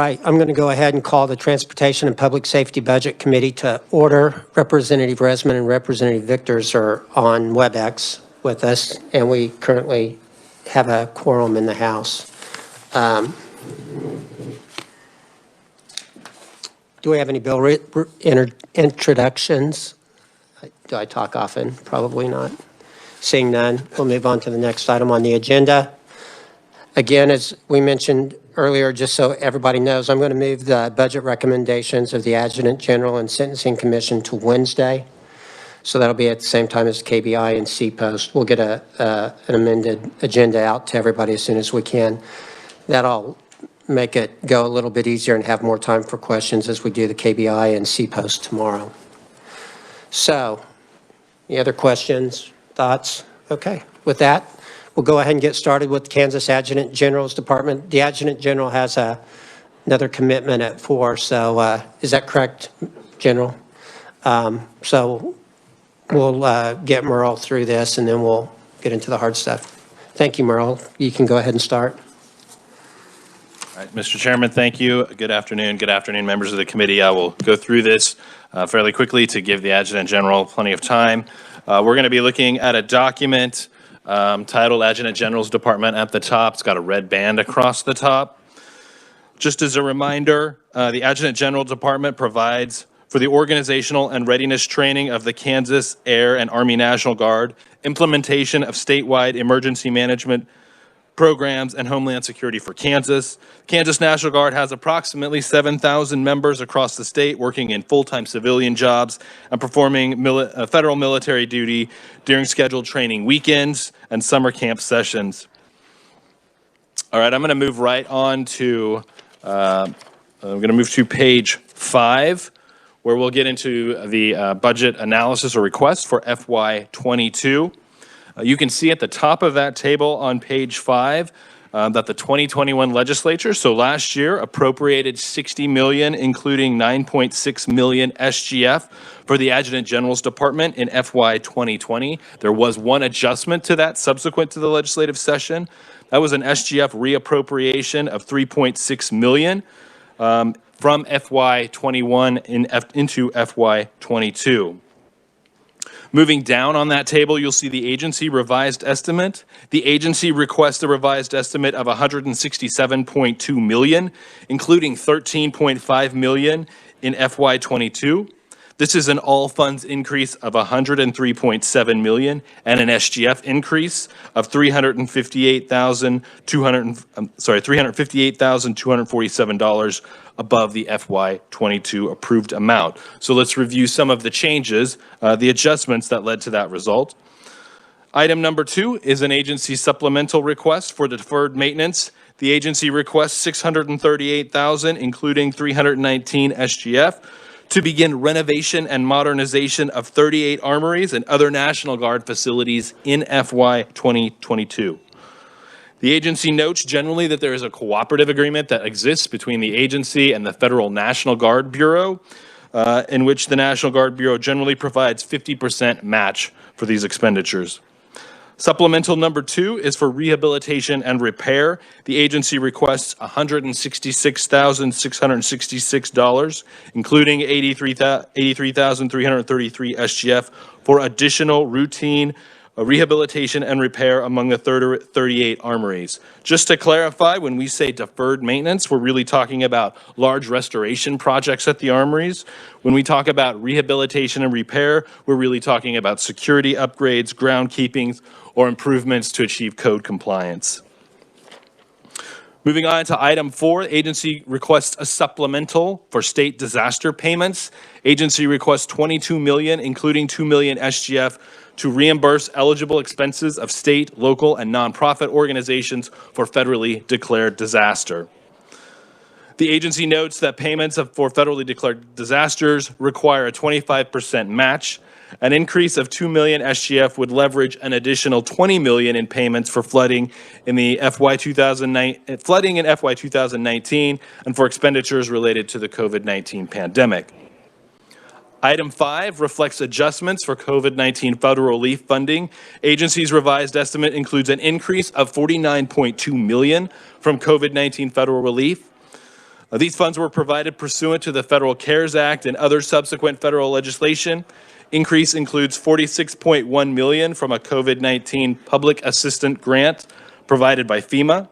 right, I'm going to go ahead and call the Transportation and Public Safety Budget Committee to order. Representative Resman and Representative Victors are on WebEx with us, and we currently have a quorum in the House. Do we have any bill introductions? Do I talk often? Probably not. Seeing none, we'll move on to the next item on the agenda. Again, as we mentioned earlier, just so everybody knows, I'm going to move the budget recommendations of the Adjutant General and Sentencing Commission to Wednesday. So that'll be at the same time as KBI and C-Post. We'll get an amended agenda out to everybody as soon as we can. That'll make it go a little bit easier and have more time for questions as we do the KBI and C-Post tomorrow. So, any other questions, thoughts? Okay, with that, we'll go ahead and get started with Kansas Adjutant General's Department. The Adjutant General has another commitment at 4, so is that correct, General? So we'll get Merle through this and then we'll get into the hard stuff. Thank you, Merle. You can go ahead and start. All right, Mr. Chairman, thank you. Good afternoon. Good afternoon, members of the committee. I will go through this fairly quickly to give the Adjutant General plenty of time. We're going to be looking at a document titled Adjutant General's Department at the top. It's got a red band across the top. Just as a reminder, the Adjutant General Department provides for the organizational and readiness training of the Kansas Air and Army National Guard, implementation of statewide emergency management programs, and Homeland Security for Kansas. Kansas National Guard has approximately 7,000 members across the state working in full-time civilian jobs and performing federal military duty during scheduled training weekends and summer camp sessions. All right, I'm going to move right on to, page 5, where we'll get into the budget analysis or request for FY22. You can see at the top of that table on page 5 that the 2021 legislature, so last year, appropriated $60 million, including $9.6 million SGF for the Adjutant General's Department in FY 2020. There was one adjustment to that subsequent to the legislative session. That was an SGF reappropriation of $3.6 million from FY 21 into FY 22. Moving down on that table, you'll see the agency revised estimate. The agency requests a revised estimate of $167.2 million, including $13.5 million in FY22. This is an all funds increase of $103.7 million and an SGF increase of $358,247 above the FY22 approved amount. So let's review some of the changes, the adjustments that led to that result. Item number 2 is an agency supplemental request for deferred maintenance. The agency requests $638,000, including $319 SGF, to begin renovation and modernization of 38 armories and other National Guard facilities in FY 2022. The agency notes generally that there is a cooperative agreement that exists between the agency and the Federal National Guard Bureau, in which the National Guard Bureau generally provides 50% match for these expenditures. Supplemental number 2 is for rehabilitation and repair. The agency requests $166,666, including $83,333 SGF for additional routine rehabilitation and repair among the 38 armories. Just to clarify, when we say deferred maintenance, we're really talking about large restoration projects at the armories. When we talk about rehabilitation and repair, we're really talking about security upgrades, groundkeeping, or improvements to achieve code compliance. Moving on to item 4, agency requests a supplemental for state disaster payments. Agency requests $22 million, including $2 million SGF, to reimburse eligible expenses of state, local, and nonprofit organizations for federally declared disaster. The agency notes that payments for federally declared disasters require a 25% match. An increase of $2 million SGF would leverage an additional $20 million in payments for flooding in FY 2019 and for expenditures related to the COVID-19 pandemic. Item 5 reflects adjustments for COVID-19 federal relief funding. Agency's revised estimate includes an increase of $49.2 million from COVID-19 federal relief. These funds were provided pursuant to the Federal CARES Act and other subsequent federal legislation. Increase includes $46.1 million from a COVID-19 public assistance grant provided by FEMA.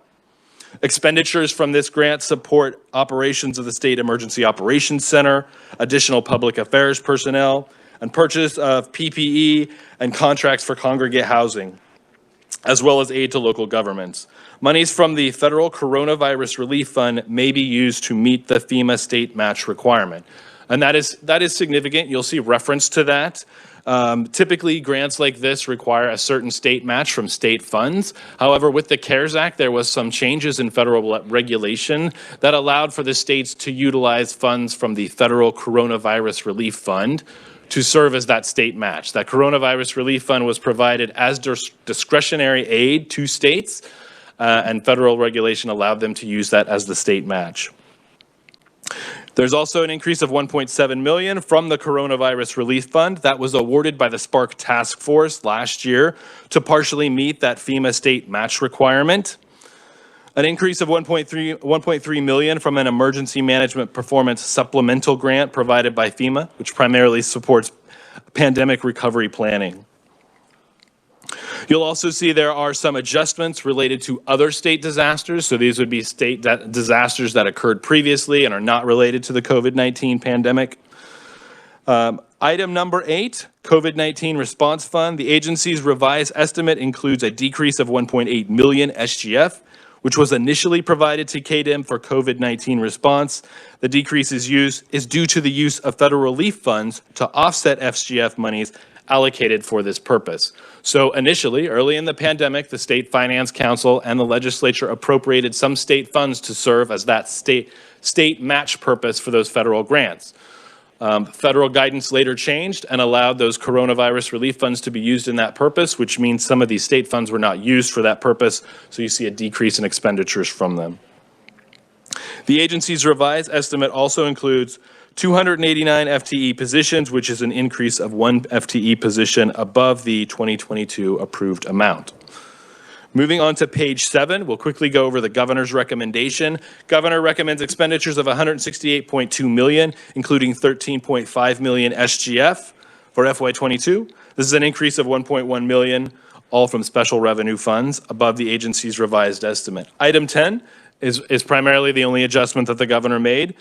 Expenditures from this grant support operations of the State Emergency Operations Center, additional public affairs personnel, and purchase of PPE and contracts for congregate housing, as well as aid to local governments. Monies from the Federal Coronavirus Relief Fund may be used to meet the FEMA state match requirement. And that is significant. You'll see reference to that. Typically, grants like this require a certain state match from state funds. However, with the CARES Act, there was some changes in federal regulation that allowed for the states to utilize funds from the Federal Coronavirus Relief Fund to serve as that state match. That Coronavirus Relief Fund was provided as discretionary aid to states, and federal regulation allowed them to use that as the state match. There's also an increase of $1.7 million from the Coronavirus Relief Fund that was awarded by the Spark Task Force last year to partially meet that FEMA state match requirement. An increase of $1.3 million from an Emergency Management Performance Supplemental Grant provided by FEMA, which primarily supports pandemic recovery planning. You'll also see there are some adjustments related to other state disasters. So these would be state disasters that occurred previously and are not related to the COVID-19 pandemic. Item number 8, COVID-19 Response Fund. The agency's revised estimate includes a decrease of 1.8 million SGF, which was initially provided to KDIM for COVID-19 response. The decrease is due to the use of federal relief funds to offset SGF monies allocated for this purpose. So initially, early in the pandemic, the State Finance Council and the legislature appropriated some state funds to serve as that state match purpose for those federal grants. Federal guidance later changed and allowed those coronavirus relief funds to be used in that purpose, which means some of these state funds were not used for that purpose, so you see a decrease in expenditures from them. The agency's revised estimate also includes 289 FTE positions, which is an increase of 1 FTE position above the 2022 approved amount. Moving on to page 7, we'll quickly go over the governor's recommendation. Governor recommends expenditures of $168.2 million, including $13.5 million SGF for FY22. This is an increase of $1.1 million, all from special revenue funds above the agency's revised estimate. Item 10 is primarily the only adjustment that the governor made.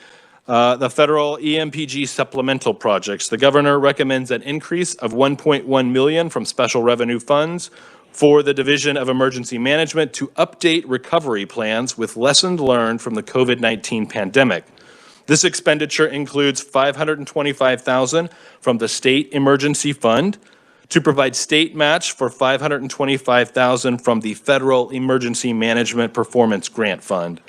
The federal EMPG supplemental projects. The governor recommends an increase of $1.1 million from special revenue funds for the Division of Emergency Management to update recovery plans with lessons learned from the COVID-19 pandemic. This expenditure includes $525,000 from the State Emergency Fund to provide state match for $525,000 from the Federal Emergency Management Performance Grant Fund.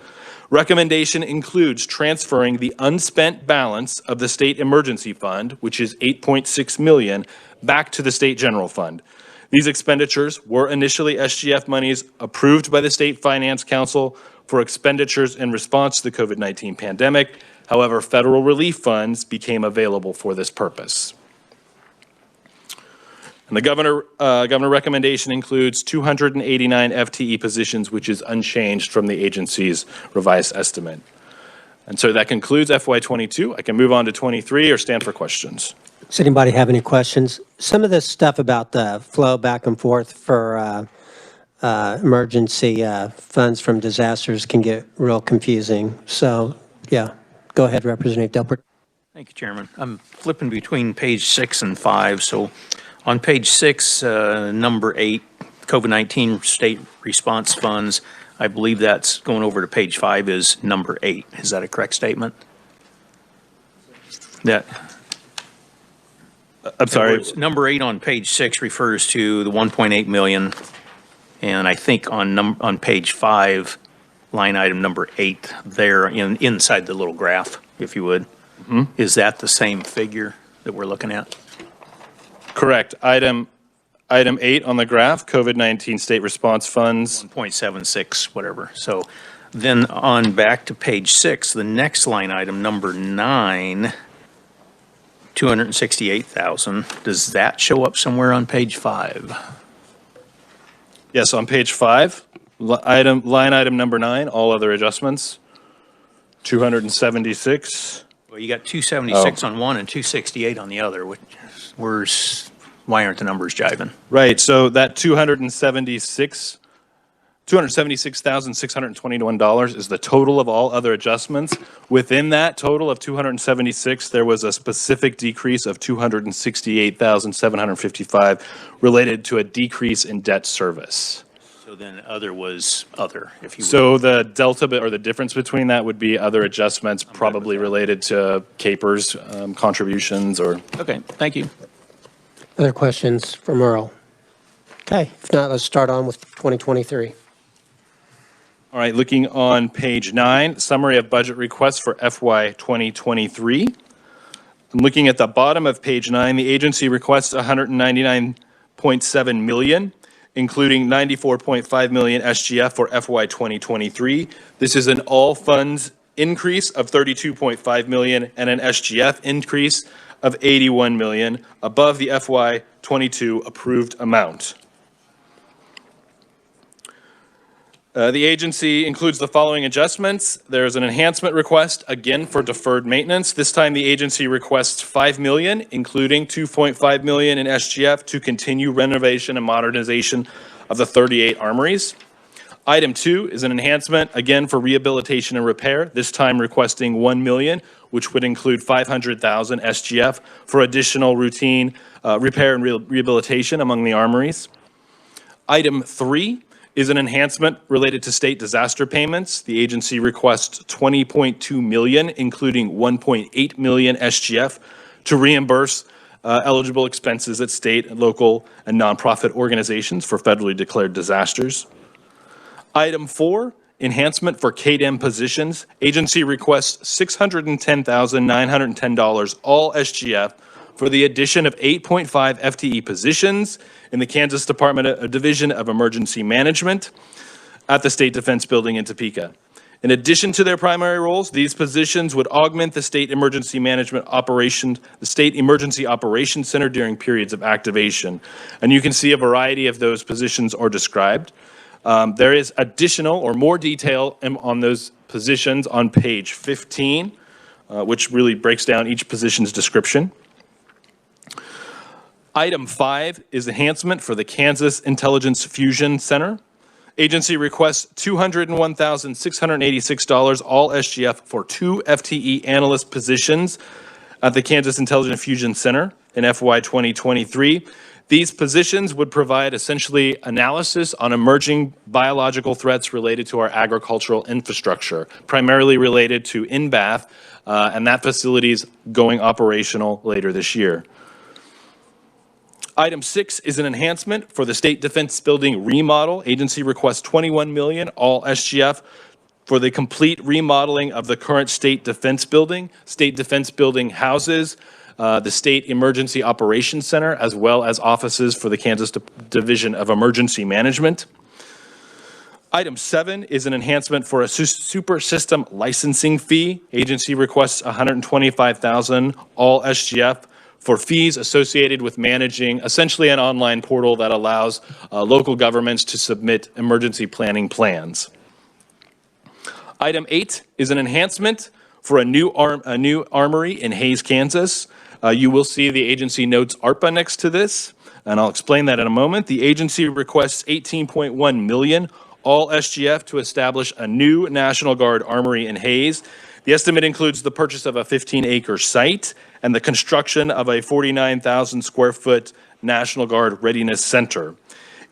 Recommendation includes transferring the unspent balance of the State Emergency Fund, which is $8.6 million, back to the State General Fund. These expenditures were initially SGF monies approved by the State Finance Council for expenditures in response to the COVID-19 pandemic. However, federal relief funds became available for this purpose. And the governor recommendation includes 289 FTE positions, which is unchanged from the agency's revised estimate. And so that concludes FY22. I can move on to 23 or stand for questions. Does anybody have any questions? Some of this stuff about the flow back and forth for emergency funds from disasters can get real confusing. So, yeah, go ahead, Representative Delpert. Thank you, Chairman. I'm flipping between page 6 and 5. So on page 6, number 8, COVID-19 state response funds, I believe that's going over to page 5 is number 8. Is that a correct statement? That. I'm sorry. Number 8 on page 6 refers to the 1.8 million, and I think on page 5, line item number 8 there inside the little graph, if you would. Mm-hmm. Is that the same figure that we're looking at? Correct. Item 8 on the graph, COVID-19 state response funds. 1.76, whatever. So then on back to page 6, the next line item, number 9, 268,000. Does that show up somewhere on page 5? Yes, on page 5, line item number 9, all other adjustments. 276. Well, you got 276 on one and 268 on the other, why aren't the numbers jiving? Right, so that $276,621 is the total of all other adjustments. Within that total of 276, there was a specific decrease of 268,755 related to a decrease in debt service. So then other was other, if you will. So the delta or the difference between that would be other adjustments probably related to Capers contributions or. Okay, thank you. Other questions from Earl? Okay, if not, let's start on with 2023. All right, looking on page 9, summary of budget requests for FY 2023. I'm looking at the bottom of page 9. The agency requests $199.7 million, including $94.5 million SGF for FY 2023. This is an all funds increase of $32.5 million and an SGF increase of $81 million above the FY 22 approved amount. The agency includes the following adjustments. There's an enhancement request, again for deferred maintenance. This time the agency requests $5 million, including $2.5 million in SGF to continue renovation and modernization of the 38 armories. Item 2 is an enhancement, again for rehabilitation and repair, this time requesting $1 million, which would include $500,000 SGF for additional routine repair and rehabilitation among the armories. Item 3 is an enhancement related to state disaster payments. The agency requests $20.2 million, including $1.8 million SGF to reimburse eligible expenses at state, local, and nonprofit organizations for federally declared disasters. Item 4, enhancement for KDEM positions. Agency requests $610,910, all SGF, for the addition of 8.5 FTE positions in the Kansas Division of Emergency Management at the State Defense Building in Topeka. In addition to their primary roles, these positions would augment the State Emergency Operations Center during periods of activation. And you can see a variety of those positions are described. There is additional or more detail on those positions on page 15, which really breaks down each position's description. Item 5 is enhancement for the Kansas Intelligence Fusion Center. Agency requests $201,686, all SGF, for 2 FTE analyst positions at the Kansas Intelligence Fusion Center in FY 2023. These positions would provide essentially analysis on emerging biological threats related to our agricultural infrastructure, primarily related to NBAF, and that facility is going operational later this year. Item 6 is an enhancement for the State Defense Building remodel. Agency requests $21 million, all SGF, for the complete remodeling of the current State Defense Building. State Defense Building houses the State Emergency Operations Center, as well as offices for the Kansas Division of Emergency Management. Item 7 is an enhancement for a super system licensing fee. Agency requests $125,000, all SGF, for fees associated with managing essentially an online portal that allows local governments to submit emergency planning plans. Item 8 is an enhancement for a new armory in Hays, Kansas. You will see the agency notes ARPA next to this, and I'll explain that in a moment. The agency requests $18.1 million, all SGF, to establish a new National Guard armory in Hays. The estimate includes the purchase of a 15-acre site and the construction of a 49,000 square foot National Guard Readiness Center.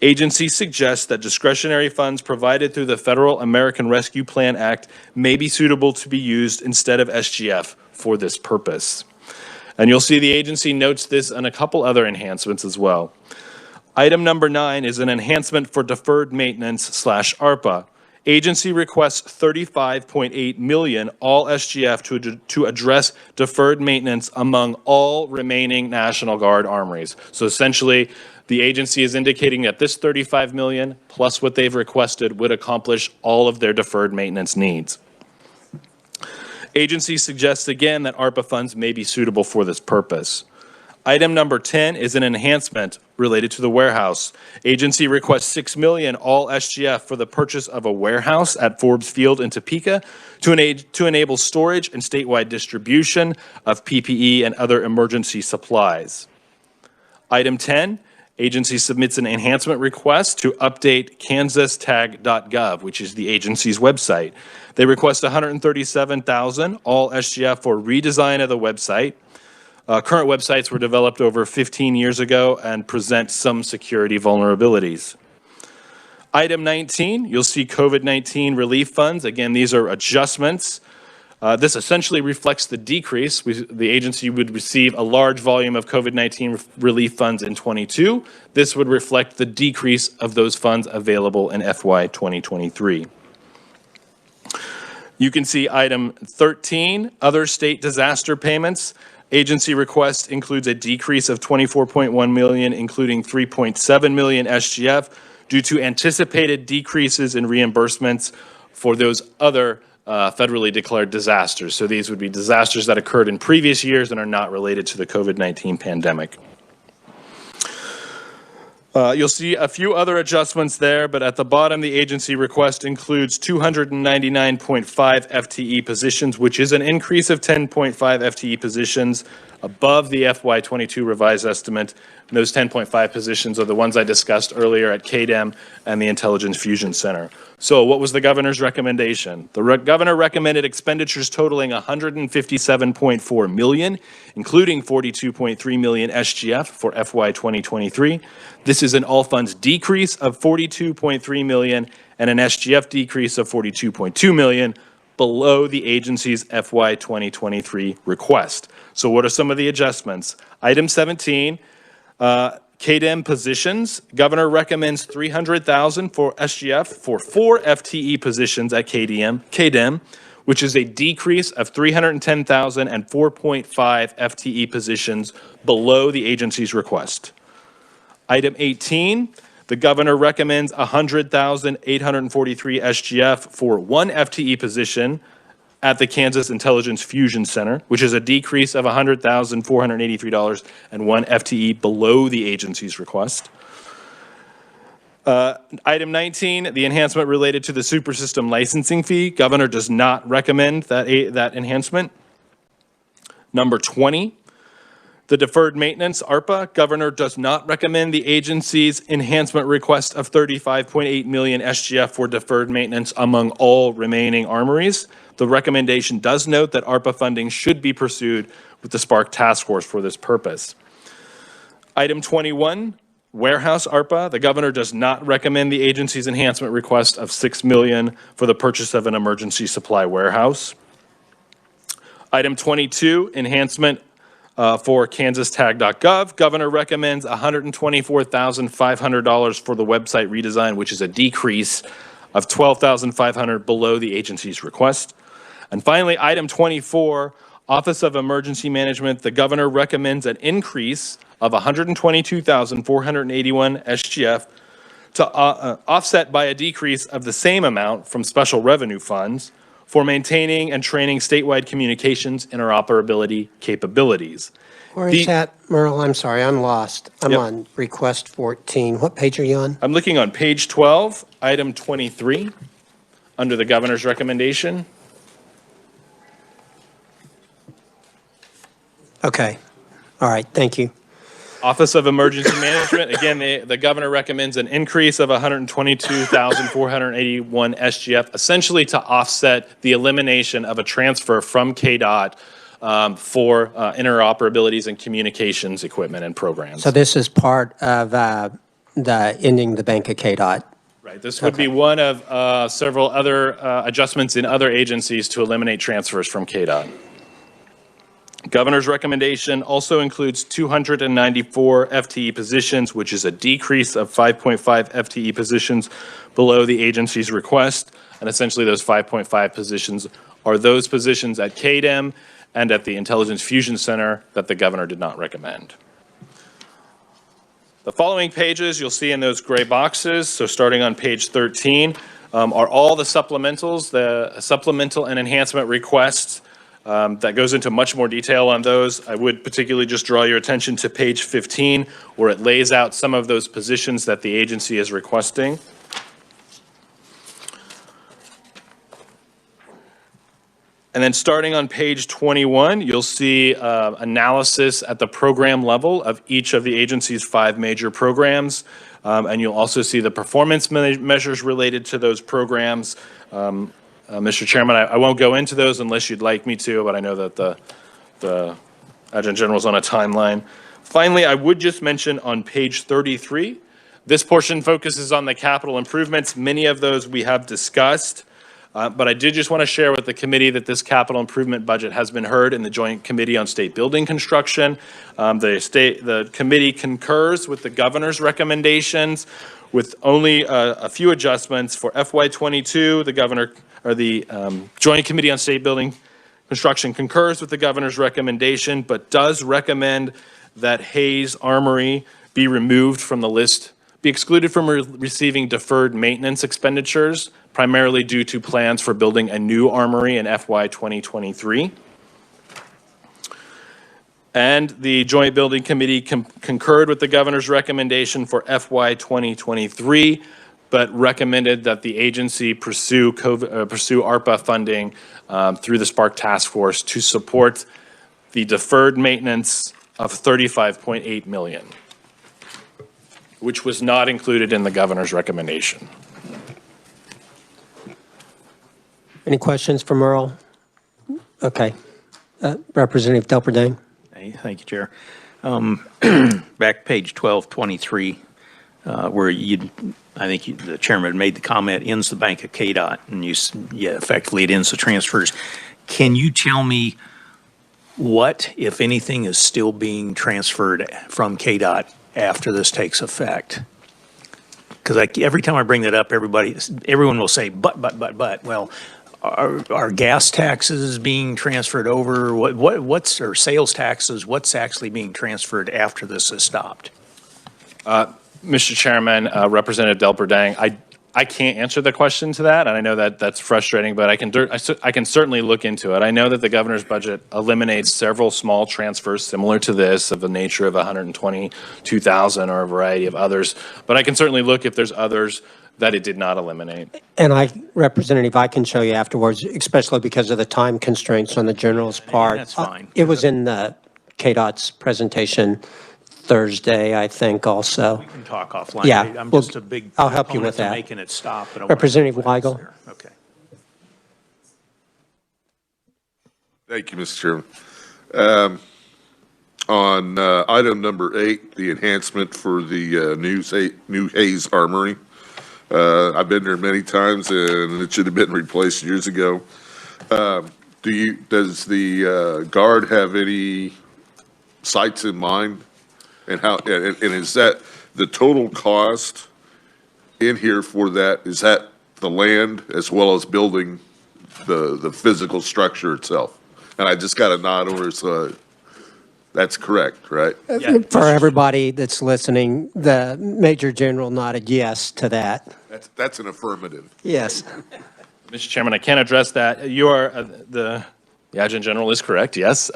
Agency suggests that discretionary funds provided through the Federal American Rescue Plan Act may be suitable to be used instead of SGF for this purpose. And you'll see the agency notes this and a couple other enhancements as well. Item number 9 is an enhancement for deferred maintenance / ARPA. Agency requests $35.8 million, all SGF, to address deferred maintenance among all remaining National Guard armories. So essentially, the agency is indicating that this $35 million plus what they've requested would accomplish all of their deferred maintenance needs. Agency suggests again that ARPA funds may be suitable for this purpose. Item number 10 is an enhancement related to the warehouse. Agency requests $6 million all SGF for the purchase of a warehouse at Forbes Field in Topeka to enable storage and statewide distribution of PPE and other emergency supplies. Item 10, agency submits an enhancement request to update ks.gov, which is the agency's website. They request $137,000 all SGF for redesign of the website. Current websites were developed over 15 years ago and present some security vulnerabilities. Item 19, you'll see COVID-19 relief funds. Again, these are adjustments. This essentially reflects the decrease. The agency would receive a large volume of COVID-19 relief funds in 22. This would reflect the decrease of those funds available in FY 2023. You can see item 13, other state disaster payments. Agency request includes a decrease of $24.1 million, including $3.7 million SGF, due to anticipated decreases in reimbursements for those other federally declared disasters. So these would be disasters that occurred in previous years and are not related to the COVID-19 pandemic. You'll see a few other adjustments there, but at the bottom, the agency request includes 299.5 FTE positions, which is an increase of 10.5 FTE positions above the FY22 revised estimate. And those 10.5 positions are the ones I discussed earlier at KDEM and the Intelligence Fusion Center. So what was the governor's recommendation? The governor recommended expenditures totaling $157.4 million, including $42.3 million SGF for FY 2023. This is an all funds decrease of $42.3 million and an SGF decrease of $42.2 million below the agency's FY 2023 request. So what are some of the adjustments? Item 17, KDEM positions. Governor recommends $300,000 for SGF for 4 FTE positions at KDEM, which is a decrease of $310,000 and 4.5 FTE positions below the agency's request. Item 18, the governor recommends $100,843 SGF for 1 FTE position at the Kansas Intelligence Fusion Center, which is a decrease of $100,483 and 1 FTE below the agency's request. Item 19, the enhancement related to the super system licensing fee. Governor does not recommend that enhancement. Number 20, the deferred maintenance, ARPA. Governor does not recommend the agency's enhancement request of $35.8 million SGF for deferred maintenance among all remaining armories. The recommendation does note that ARPA funding should be pursued with the Spark Task Force for this purpose. Item 21, warehouse ARPA. The governor does not recommend the agency's enhancement request of $6 million for the purchase of an emergency supply warehouse. Item 22, enhancement for ks.gov. Governor recommends $124,500 for the website redesign, which is a decrease of $12,500 below the agency's request. And finally, item 24, Office of Emergency Management. The governor recommends an increase of $122,481 SGF to offset by a decrease of the same amount from special revenue funds for maintaining and training statewide communications interoperability capabilities. Where is that, Merle? I'm sorry, I'm lost. I'm on request 14. What page are you on? I'm looking on page 12, item 23, under the governor's recommendation. Okay. All right, thank you. Office of Emergency Management, again, the governor recommends an increase of $122,481 SGF, essentially to offset the elimination of a transfer from KDOT for interoperabilities and communications equipment and programs. So this is part of the ending the bank of KDOT. Right. This would be one of several other adjustments in other agencies to eliminate transfers from KDOT. Governor's recommendation also includes 294 FTE positions, which is a decrease of 5.5 FTE positions below the agency's request. And essentially those 5.5 positions are those positions at KDEM and at the Intelligence Fusion Center that the governor did not recommend. The following pages you'll see in those gray boxes, so starting on page 13, are all the supplementals, the supplemental and enhancement requests that goes into much more detail on those. I would particularly just draw your attention to page 15, where it lays out some of those positions that the agency is requesting. And then starting on page 21, you'll see analysis at the program level of each of the agency's 5 major programs. And you'll also see the performance measures related to those programs. Mr. Chairman, I won't go into those unless you'd like me to, but I know that the Adjutant General's on a timeline. Finally, I would just mention on page 33, this portion focuses on the capital improvements. Many of those we have discussed. But I did just want to share with the committee that this capital improvement budget has been heard in the Joint Committee on State Building Construction. The committee concurs with the governor's recommendations with only a few adjustments for FY22. The Joint Committee on State Building Construction concurs with the governor's recommendation, but does recommend that Hayes Armory be removed from the list, be excluded from receiving deferred maintenance expenditures, primarily due to plans for building a new armory in FY 2023. And the Joint Building Committee concurred with the governor's recommendation for FY 2023, but recommended that the agency pursue ARPA funding through the Spark Task Force to support the deferred maintenance of $35.8 million, which was not included in the governor's recommendation. Any questions for Merle? Okay. Representative Delperdang. Hey, thank you, Chair. Back page 1223, where the chairman made the comment, ends the bank of KDOT, and effectively it ends the transfers. Can you tell me what, if anything, is still being transferred from KDOT after this takes effect? Because every time I bring that up, everyone will say, but. Well, are gas taxes being transferred over? Or sales taxes? What's actually being transferred after this is stopped? Mr. Chairman, Representative Delperdang, I can't answer the question to that, and I know that that's frustrating, but I can certainly look into it. I know that the governor's budget eliminates several small transfers similar to this of the nature of 122,000 or a variety of others, but I can certainly look if there's others that it did not eliminate. And Representative, I can show you afterwards, especially because of the time constraints on the general's part. That's fine. It was in the KDOT's presentation Thursday, I think, also. We can talk offline. Yeah, I'm well, just a big I'll help you proponent with to that. making it stop. But I wanna Representative know if it's Weigel. there. Okay. Thank you, Mr. Chairman. On item number 8, the enhancement for the new Hayes Armory. I've been there many times, and it should have been replaced years ago. Does the Guard have any sites in mind? And is that the total cost in here for that? Is that the land as well as building the physical structure itself? And I just got a nod over, so that's correct, right? For everybody that's listening, the Major General nodded yes to that. That's an affirmative. Yes. Mr. Chairman, I can't address that. You are, the Adjutant General is correct, yes.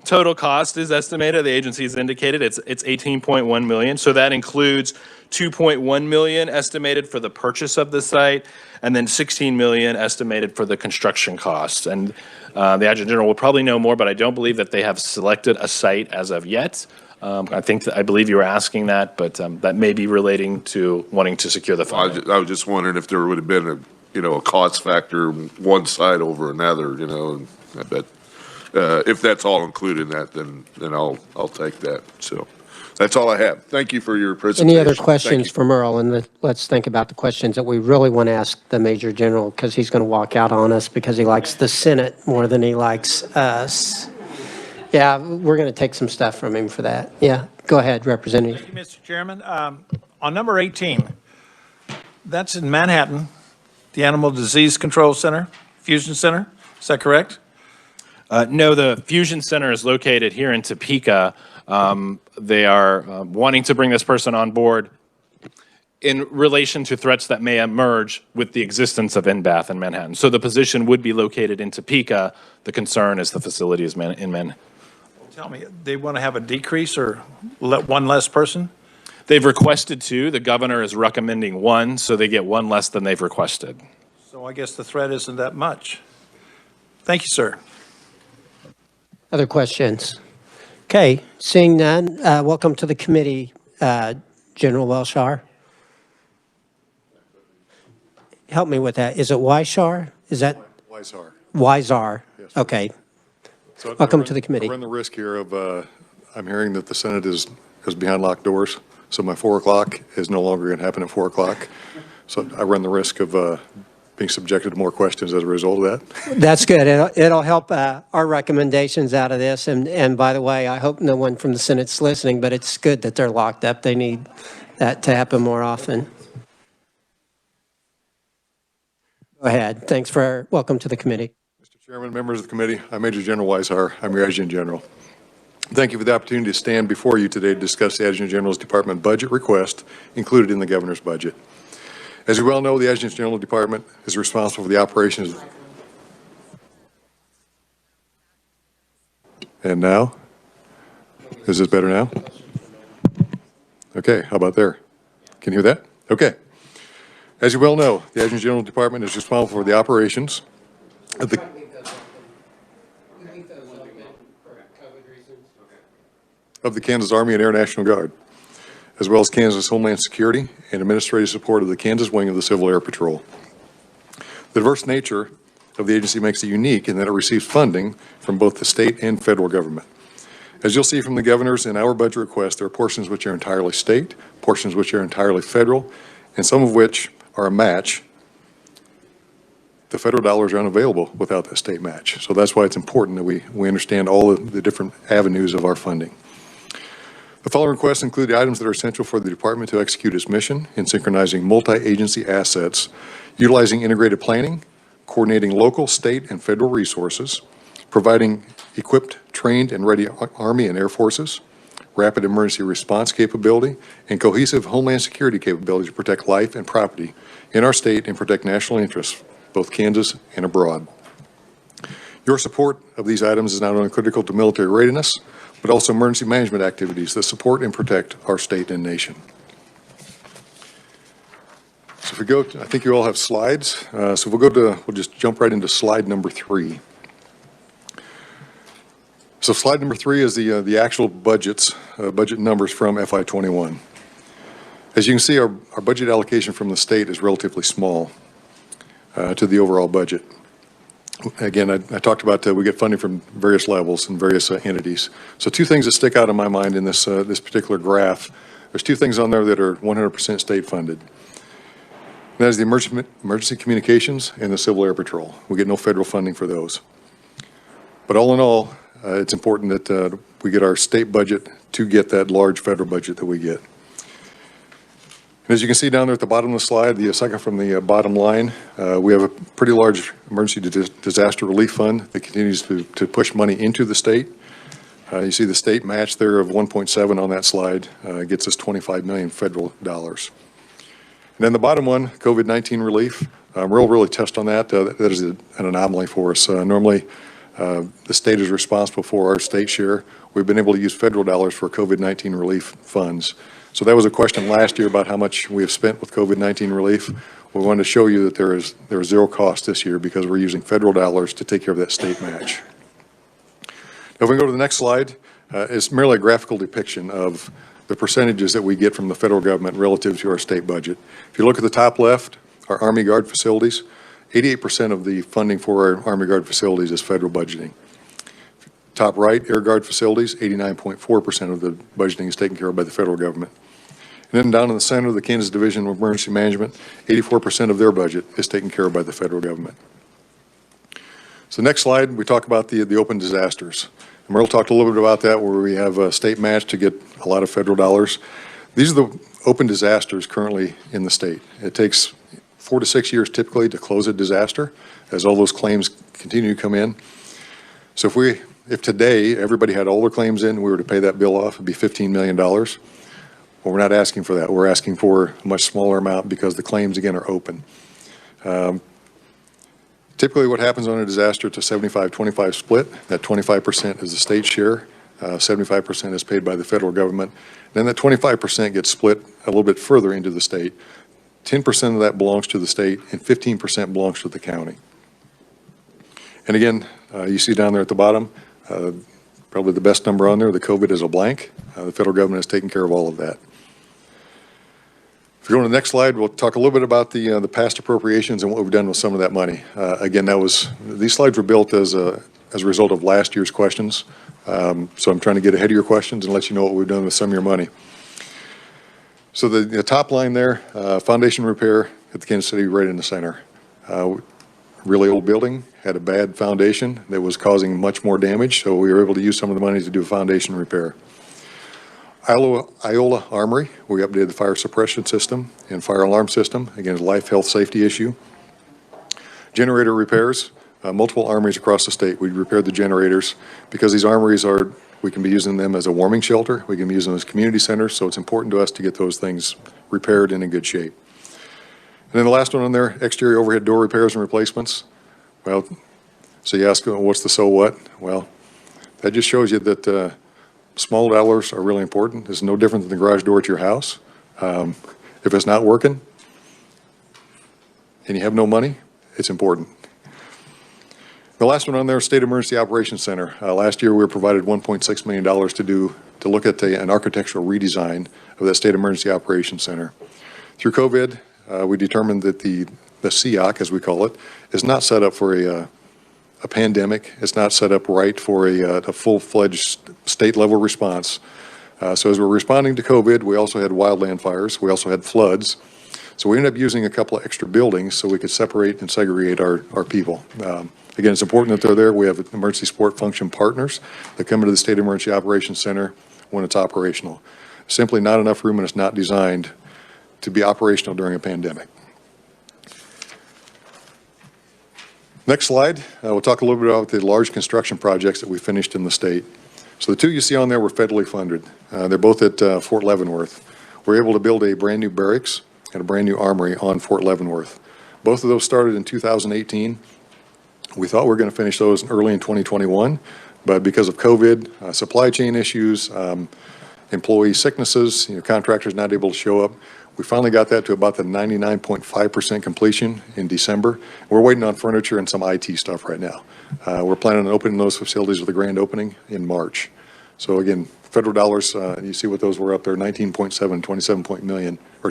Total cost is estimated, the agency has indicated, it's 18.1 million. So that includes 2.1 million estimated for the purchase of the site, and then 16 million estimated for the construction costs. And the Adjutant General will probably know more, but I don't believe that they have selected a site as of yet. I believe you were asking that, but that may be relating to wanting to secure the funding. I was just wondering if there would have been a cost factor one side over another, and I bet if that's all included in that, then I'll take that. So that's all I have. Thank you for your presentation. Any other questions for Merle? And let's think about the questions that we really want to ask the Major General, because he's going to walk out on us because he likes the Senate more than he likes us. Yeah, we're going to take some stuff from him for that. Yeah, go ahead, Representative. Thank you, Mr. Chairman. On number 18, that's in Manhattan, the Animal Disease Control Center, Fusion Center. Is that correct? No, the Fusion Center is located here in Topeka. They are wanting to bring this person on board in relation to threats that may emerge with the existence of NBAF in Manhattan. So the position would be located in Topeka. The concern is the facility is in Manhattan. Tell me, they want to have a decrease or let one less person? They've requested 2. The governor is recommending 1, so they get 1 less than they've requested. So I guess the threat isn't that much. Thank you, sir. Other questions? Okay, seeing none, welcome to the committee, General Welshar. Help me with that. Is it Weishar? Is that Weishar. Weishar? Yes. Okay. So Welcome to the committee. I run the risk here of, I'm hearing that the Senate is behind locked doors, so my 4 o'clock is no longer going to happen at 4 o'clock. So I run the risk of being subjected to more questions as a result of that. That's good. It'll help our recommendations out of this. And by the way, I hope no one from the Senate's listening, but it's good that they're locked up. They need that to happen more often. Go ahead. Thanks for, welcome to the committee. Mr. Chairman, members of the committee, I'm Major General Weishar. I'm your Adjutant General. Thank you for the opportunity to stand before you today to discuss the Adjutant General's Department budget request included in the governor's budget. As you well know, the Adjutant General Department is responsible for the operations. And now? Is this better now? Okay, how about there? Can you hear that? Okay. As you well know, the Adjutant General Department is responsible for the operations of the Kansas Army and Air National Guard, as well as Kansas Homeland Security and administrative support of the Kansas wing of the Civil Air Patrol. The diverse nature of the agency makes it unique in that it receives funding from both the state and federal government. As you'll see from the governor's and our budget request, there are portions which are entirely state, portions which are entirely federal, and some of which are a match. The federal dollars are unavailable without that state match. So that's why it's important that we understand all of the different avenues of our funding. The following requests include the items that are essential for the department to execute its mission in synchronizing multi-agency assets, utilizing integrated planning, coordinating local, state, and federal resources, providing equipped, trained, and ready Army and Air Forces, rapid emergency response capability, and cohesive Homeland Security capability to protect life and property in our state and protect national interests, both Kansas and abroad. Your support of these items is not only critical to military readiness, but also emergency management activities that support and protect our state and nation. So if we go to, I think you all have slides. So we'll just jump right into slide number 3. So slide number 3 is the actual budget numbers from FY21. As you can see, our budget allocation from the state is relatively small to the overall budget. Again, I talked about we get funding from various levels and various entities. So 2 things that stick out in my mind in this particular graph. There's 2 things on there that are 100% state funded. And that is the emergency communications and the Civil Air Patrol. We get no federal funding for those. But all in all, it's important that we get our state budget to get that large federal budget that we get. And as you can see down there at the bottom of the slide, the second from the bottom line, we have a pretty large emergency disaster relief fund that continues to push money into the state. You see the state match there of 1.7 on that slide, gets us 25 million federal dollars. And then the bottom one, COVID-19 relief, we'll really test on that. That is an anomaly for us. Normally, the state is responsible for our state share. We've been able to use federal dollars for COVID-19 relief funds. So that was a question last year about how much we have spent with COVID-19 relief. We wanted to show you that there is zero cost this year because we're using federal dollars to take care of that state match. Now, if we go to the next slide, it's merely a graphical depiction of the percentages that we get from the federal government relative to our state budget. If you look at the top left, our Army Guard facilities, 88% of the funding for our Army Guard facilities is federal budgeting. Top right, Air Guard facilities, 89.4% of the budgeting is taken care of by the federal government. And then down in the center, the Kansas Division of Emergency Management, 84% of their budget is taken care of by the federal government. So next slide, we talk about the open disasters. And Merle talked a little bit about that, where we have a state match to get a lot of federal dollars. These are the open disasters currently in the state. It takes 4 to 6 years typically to close a disaster as all those claims continue to come in. So if today everybody had all their claims in and we were to pay that bill off, it'd be $15 million. Well, we're not asking for that. We're asking for a much smaller amount because the claims, again, are open. Typically, what happens on a disaster, it's a 75-25 split. That 25% is the state share, 75% is paid by the federal government. Then that 25% gets split a little bit further into the state. 10% of that belongs to the state, and 15% belongs to the county. And again, you see down there at the bottom, probably the best number on there, the COVID is a blank. The federal government has taken care of all of that. If you go to the next slide, we'll talk a little bit about the past appropriations and what we've done with some of that money. Again, these slides were built as a result of last year's questions. So I'm trying to get ahead of your questions and let you know what we've done with some of your money. So the top line there, foundation repair at the Kansas City right in the center. Really old building, had a bad foundation that was causing much more damage, so we were able to use some of the money to do a foundation repair. Iola Armory, we updated the fire suppression system and fire alarm system. Again, it's a life, health, safety issue. Generator repairs, multiple armories across the state. We repaired the generators because these armories we can be using them as a warming shelter. We can be using them as community centers, so it's important to us to get those things repaired and in good shape. And then the last one on there, exterior overhead door repairs and replacements. Well, so you ask, what's the so what? Well, that just shows you that small dollars are really important. It's no different than the garage door at your house. If it's not working and you have no money, it's important. The last one on there, State Emergency Operations Center. Last year we were provided $1.6 million to look at an architectural redesign of that State Emergency Operations Center. Through COVID, we determined that the SEOC, as we call it, is not set up for a pandemic. It's not set up right for a full-fledged state-level response. So as we're responding to COVID, we also had wildland fires. We also had floods. So we ended up using a couple of extra buildings so we could separate and segregate our people. Again, it's important that they're there. We have emergency support function partners that come into the State Emergency Operations Center when it's operational. Simply not enough room, and it's not designed to be operational during a pandemic. Next slide, we'll talk a little bit about the large construction projects that we finished in the state. So the two you see on there were federally funded. They're both at Fort Leavenworth. We're able to build a brand new barracks and a brand new armory on Fort Leavenworth. Both of those started in 2018. We thought we were going to finish those early in 2021, but because of COVID, supply chain issues, employee sicknesses, contractors not able to show up, we finally got that to about the 99.5% completion in December. We're waiting on furniture and some IT stuff right now. We're planning on opening those facilities with a grand opening in March. So again, federal dollars, you see what those were up there, 19.7,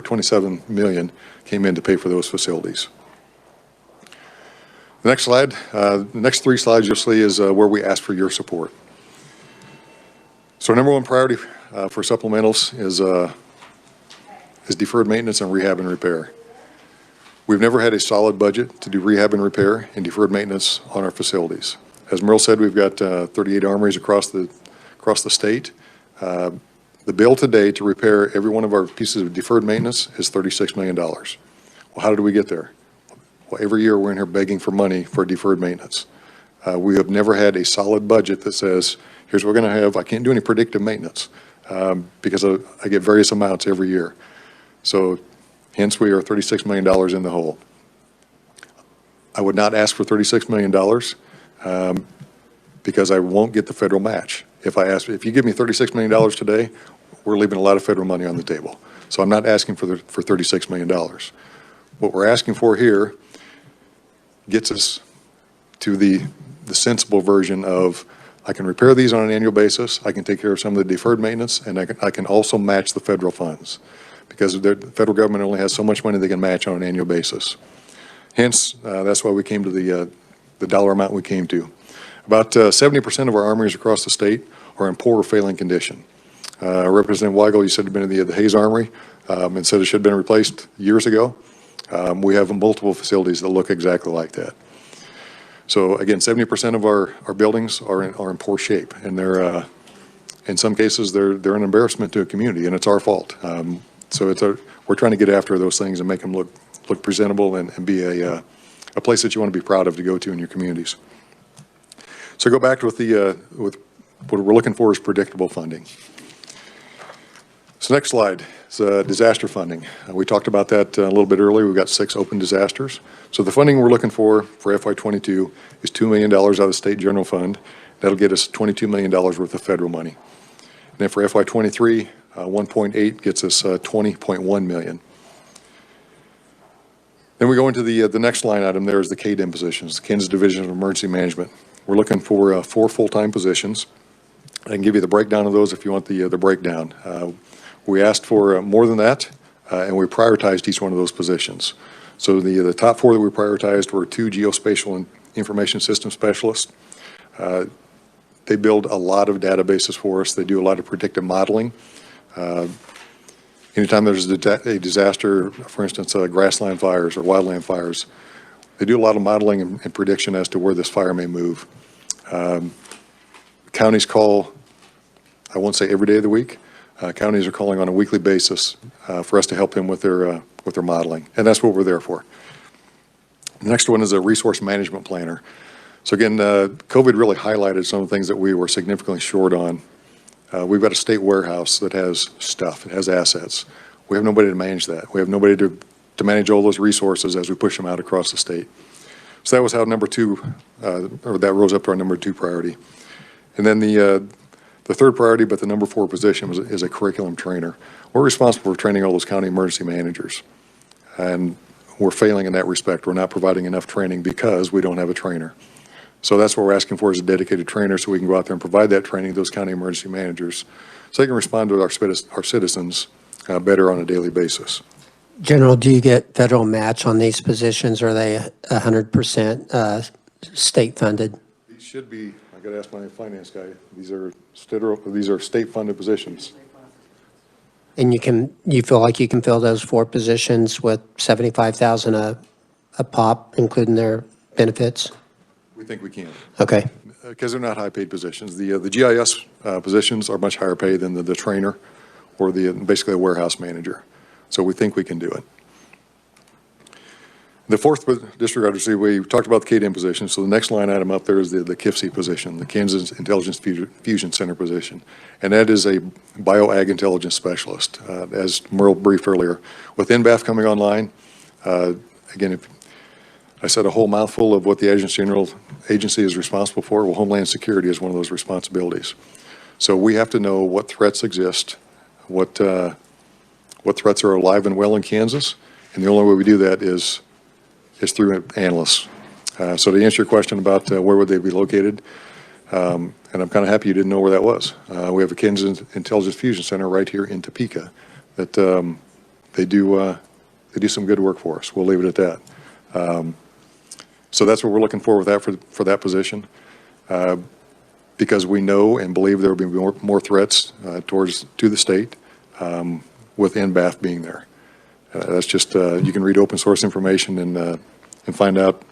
27 million came in to pay for those facilities. The next slide, the next three slides you'll see is where we ask for your support. So our number one priority for supplementals is deferred maintenance and rehab and repair. We've never had a solid budget to do rehab and repair and deferred maintenance on our facilities. As Merle said, we've got 38 armories across the state. The bill today to repair every one of our pieces of deferred maintenance is $36 million. Well, how did we get there? Well, every year we're in here begging for money for deferred maintenance. We have never had a solid budget that says, here's what we're going to have. I can't do any predictive maintenance because I get various amounts every year. So hence we are $36 million in the hole. I would not ask for $36 million because I won't get the federal match. If you give me $36 million today, we're leaving a lot of federal money on the table. So I'm not asking for $36 million. What we're asking for here gets us to the sensible version of I can repair these on an annual basis, I can take care of some of the deferred maintenance, and I can also match the federal funds because the federal government only has so much money they can match on an annual basis. Hence, that's why we came to the dollar amount we came to. About 70% of our armories across the state are in poor or failing condition. Representative Weigel, you said had been in the Hayes Armory and said it should have been replaced years ago. We have multiple facilities that look exactly like that. So again, 70% of our buildings are in poor shape, and they're in some cases they're an embarrassment to a community, and it's our fault. So we're trying to get after those things and make them look presentable and be a place that you want to be proud of to go to in your communities. So go back with what we're looking for is predictable funding. So next slide is disaster funding. We talked about that a little bit earlier. We've got 6 open disasters. So the funding we're looking for FY22 is $2 million out of the state general fund. That'll get us $22 million worth of federal money. And then for FY23, 1.8 gets us 20.1 million. Then we go into the next line item there is the KDIM positions, the Kansas Division of Emergency Management. We're looking for 4 full-time positions. I can give you the breakdown of those if you want the breakdown. We asked for more than that, and we prioritized each one of those positions. So the top 4 that we prioritized were 2 geospatial and information system specialists. They build a lot of databases for us. They do a lot of predictive modeling. Anytime there's a disaster, for instance, grassland fires or wildland fires, they do a lot of modeling and prediction as to where this fire may move. Counties call, I won't say every day of the week, counties are calling on a weekly basis for us to help them with their modeling, and that's what we're there for. The next one is a resource management planner. So again, COVID really highlighted some of the things that we were significantly short on. We've got a state warehouse that has stuff, it has assets. We have nobody to manage that. We have nobody to manage all those resources as we push them out across the state. So that was how number 2, or that rose up to our number 2 priority. And then the third priority, but the number 4 position is a curriculum trainer. We're responsible for training all those county emergency managers. And we're failing in that respect. We're not providing enough training because we don't have a trainer. So that's what we're asking for is a dedicated trainer so we can go out there and provide that training to those county emergency managers so they can respond to our citizens better on a daily basis. General, do you get federal match on these positions? Or are they 100% state funded? These should be, I got to ask my finance guy, these are state funded positions. And you feel like you can fill those 4 positions with $75,000 a pop, including their benefits? We think we can. Okay. Because they're not high-paid positions. The GIS positions are much higher pay than the trainer or basically a warehouse manager. So we think we can do it. The 4th district, obviously, we talked about the KDIM position. So the next line item up there is the KIFC position, the Kansas Intelligence Fusion Center position. And that is a bio-ag intelligence specialist. As Merle briefed earlier, with NBAF coming online, again, if I said a whole mouthful of what the agency is responsible for. Well, Homeland Security is one of those responsibilities. So we have to know what threats exist, what threats are alive and well in Kansas, and the only way we do that is through analysts. So to answer your question about where would they be located, and I'm kind of happy you didn't know where that was. We have a Kansas Intelligence Fusion Center right here in Topeka that they do some good work for us. We'll leave it at that. So that's what we're looking for with that for that position, because we know and believe there will be more threats to the state with NBAF being there. That's just you can read open source information and find out.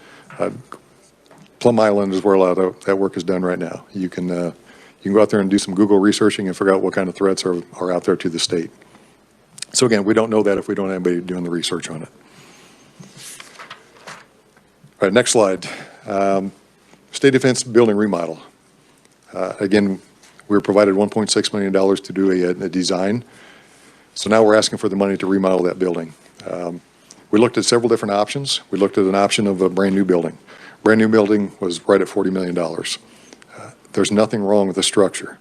Plum Island is where a lot of that work is done right now. You can go out there and do some Google researching and figure out what kind of threats are out there to the state. So again, we don't know that if we don't have anybody doing the research on it. All right, next slide. State Defense Building Remodel. Again, we were provided $1.6 million to do a design. So now we're asking for the money to remodel that building. We looked at several different options. We looked at an option of a brand new building. Brand new building was right at $40 million. There's nothing wrong with the structure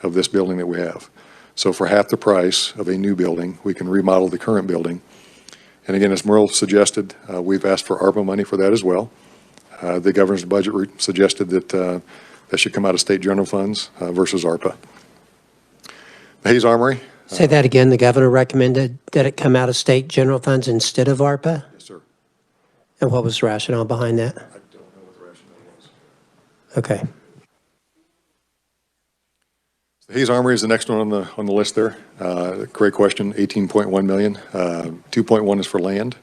of this building that we have. So for half the price of a new building, we can remodel the current building. And again, as Merle suggested, we've asked for ARPA money for that as well. The governor's budget suggested that that should come out of state general funds versus ARPA. The Hayes Armory. Say that again. The governor recommended that it come out of state general funds instead of ARPA? Yes, sir. And what was the rationale behind that? I don't know what the rationale was. Okay. The Hayes Armory is the next one on the list there. Great question. 18.1 million. 2.1 is for land,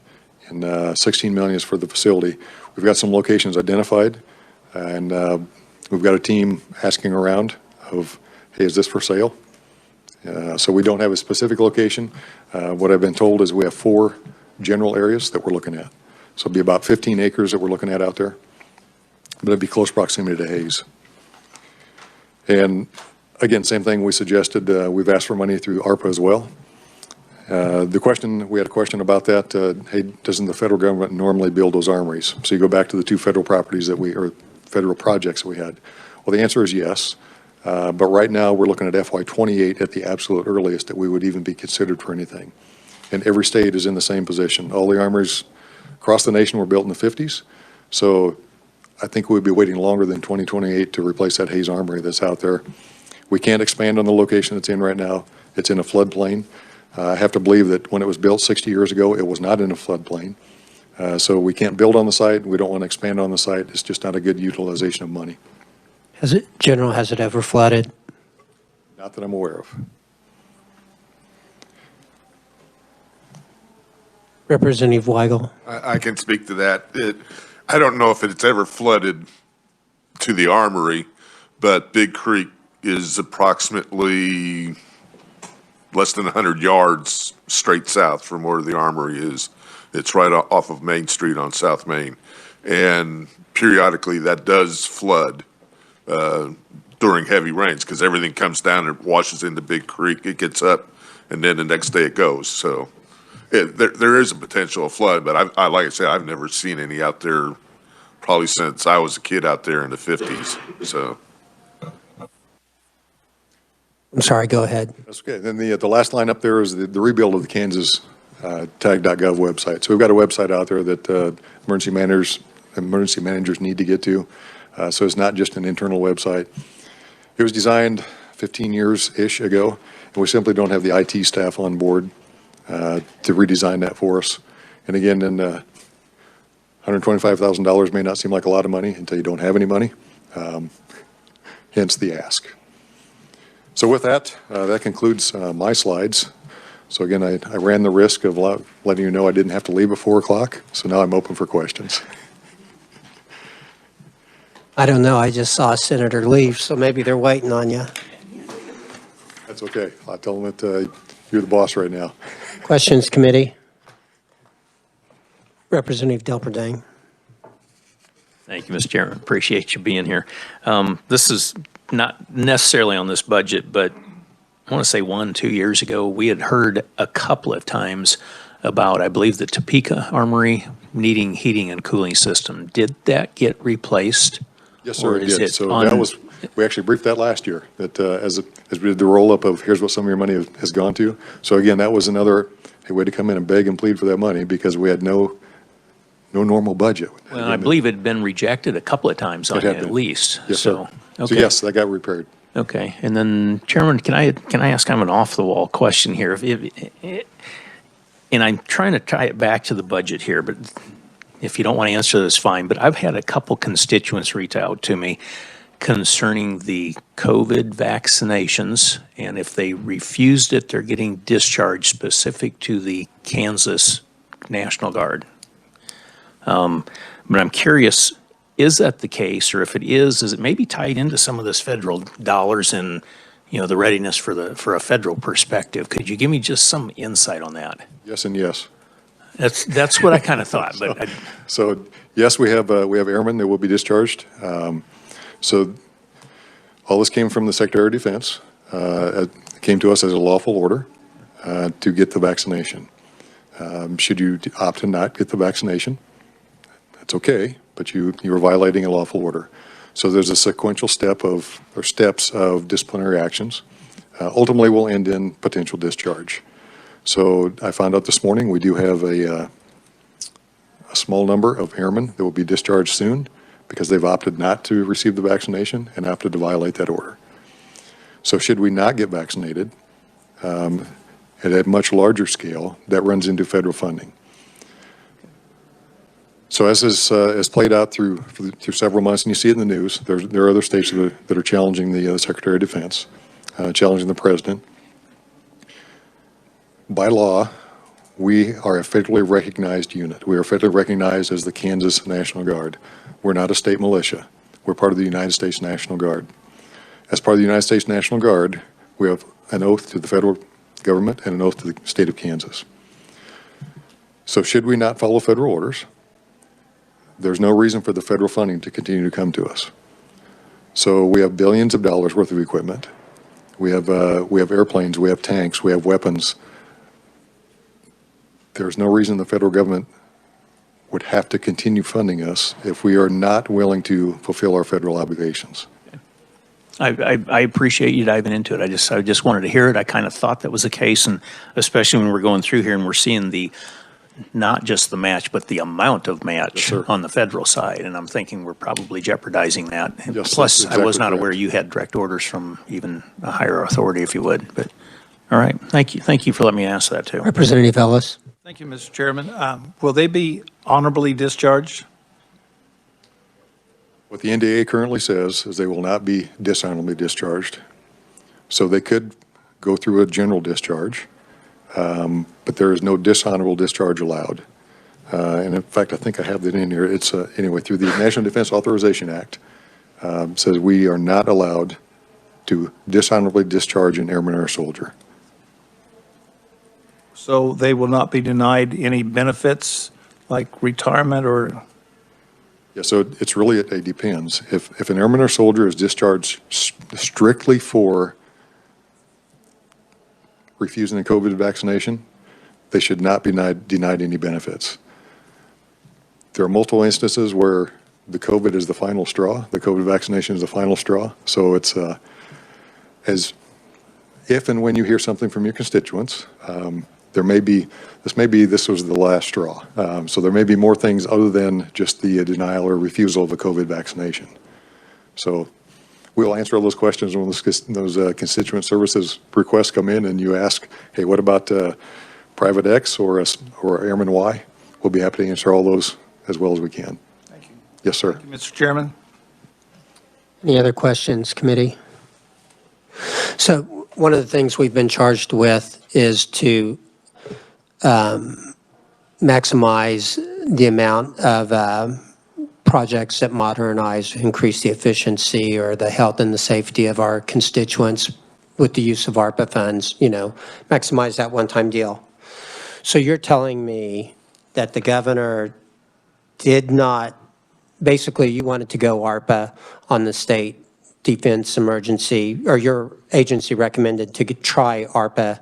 and 16 million is for the facility. We've got some locations identified, and we've got a team asking around of, hey, is this for sale? So we don't have a specific location. What I've been told is we have 4 general areas that we're looking at. So it'll be about 15 acres that we're looking at out there, but it'd be close proximity to Hayes. And again, same thing we suggested. We've asked for money through ARPA as well. The question, we had a question about that, hey, doesn't the federal government normally build those armories? So you go back to the two federal properties that or federal projects that we had. Well, the answer is yes. But right now, we're looking at FY28 at the absolute earliest that we would even be considered for anything. And every state is in the same position. All the armories across the nation were built in the 50s. So I think we'd be waiting longer than 2028 to replace that Hayes Armory that's out there. We can't expand on the location it's in right now. It's in a floodplain. I have to believe that when it was built 60 years ago, it was not in a floodplain. So we can't build on the site. We don't want to expand on the site. It's just not a good utilization of money. Has it ever flooded? Not that I'm aware of. Representative Weigel. I can speak to that. I don't know if it's ever flooded to the armory, but Big Creek is approximately less than 100 yards straight south from where the armory is. It's right off of Main Street on South Main. And periodically that does flood during heavy rains because everything comes down and washes into Big Creek. It gets up and then the next day it goes. So there is a potential of flood, but like I said, I've never seen any out there probably since I was a kid out there in the 50s. So. I'm sorry, go ahead. That's okay. Then the last line up there is the rebuild of the Kansas ks.gov website. So we've got a website out there that emergency managers need to get to. So it's not just an internal website. It was designed 15 years-ish ago, and we simply don't have the IT staff on board to redesign that for us. And again, then $125,000 may not seem like a lot of money until you don't have any money, hence the ask. So with that, that concludes my slides. So again, I ran the risk of letting you know I didn't have to leave at 4 o'clock, so now I'm open for questions. I don't know, I just saw a senator leave, so maybe they're waiting on you. That's okay. I'll tell them that you're the boss right now. Questions, committee? Representative Delperdang. Thank you, Mr. Chairman. Appreciate you being here. This is not necessarily on this budget, but I want to say 1-2 years ago, we had heard a couple of times about, I believe, the Topeka Armory needing heating and cooling system. Did that get replaced? Yes, sir, Or it is did. it So on- that was, we actually briefed that last year, that as we did the roll-up of here's what some of your money has gone to. So again, that was another, hey, way to come in and beg and plead for that money because we had no normal budget. Well, I believe it had been rejected a couple of times on It had it at been. least. Yes, So, sir. So okay. yes, that got repaired. Okay, and then Chairman, can I ask kind of an off-the-wall question here? And I'm trying to tie it back to the budget here, but if you don't want to answer this, fine. But I've had a couple constituents reach out to me concerning the COVID vaccinations, and if they refused it, they're getting discharged specific to the Kansas National Guard. But I'm curious, is that the case, or if it is it maybe tied into some of this federal dollars and, the readiness for a federal perspective? Could you give me just some insight on that? Yes and yes. That's what I kind of thought, but So yes, we have airmen that will be discharged. So all this came from the Secretary of Defense. It came to us as a lawful order to get the vaccination. Should you opt to not get the vaccination, that's okay, but you are violating a lawful order. So there's a sequential steps of disciplinary actions. Ultimately will end in potential discharge. So I found out this morning we do have a small number of airmen that will be discharged soon because they've opted not to receive the vaccination and opted to violate that order. So should we not get vaccinated, at a much larger scale, that runs into federal funding. So as is played out through several months, and you see it in the news, there are other states that are challenging the Secretary of Defense, challenging the President. By law, we are a federally recognized unit. We are federally recognized as the Kansas National Guard. We're not a state militia. We're part of the United States National Guard. As part of the United States National Guard, we have an oath to the federal government and an oath to the state of Kansas. So should we not follow federal orders, there's no reason for the federal funding to continue to come to us. So we have billions of dollars worth of equipment. We have airplanes, we have tanks, we have weapons. there's no reason the federal government would have to continue funding us if we are not willing to fulfill our federal obligations. I appreciate you diving into it. I just wanted to hear it. I kind of thought that was the case, and especially when we're going through here and we're seeing not just the match, but the amount of match on the federal side, and I'm thinking we're probably jeopardizing that. Yes, Plus, that's I was exactly not correct. aware you had direct orders from even a higher authority, if you would, but, all right, thank you. Thank you for letting me ask that, too. Representative Ellis. Thank you, Mr. Chairman. Will they be honorably discharged? What the NDA currently says is they will not be dishonorably discharged. So they could go through a general discharge, but there is no dishonorable discharge allowed. And in fact, I think I have that in here. It's, anyway, through the National Defense Authorization Act, says we are not allowed to dishonorably discharge an airman or a soldier. So they will not be denied any benefits like retirement or? Yeah, so it's really, it depends. If an airman or soldier is discharged strictly for refusing the COVID vaccination, they should not be denied any benefits. There are multiple instances where the COVID is the final straw, the COVID vaccination is the final straw. So it's as if and when you hear something from your constituents, this was the last straw. So there may be more things other than just the denial or refusal of a COVID vaccination. So we'll answer all those questions when those constituent services requests come in and you ask, hey, what about Private X or Airman Y? We'll be happy to answer all those as well as we can. Thank you. Yes, sir. Thank you, Mr. Chairman. Any other questions, committee? So one of the things we've been charged with is to maximize the amount of projects that modernize, increase the efficiency or the health and the safety of our constituents with the use of ARPA funds, maximize that one-time deal. So you're telling me that the governor did not, basically you wanted to go ARPA on the state defense emergency, or your agency recommended to try ARPA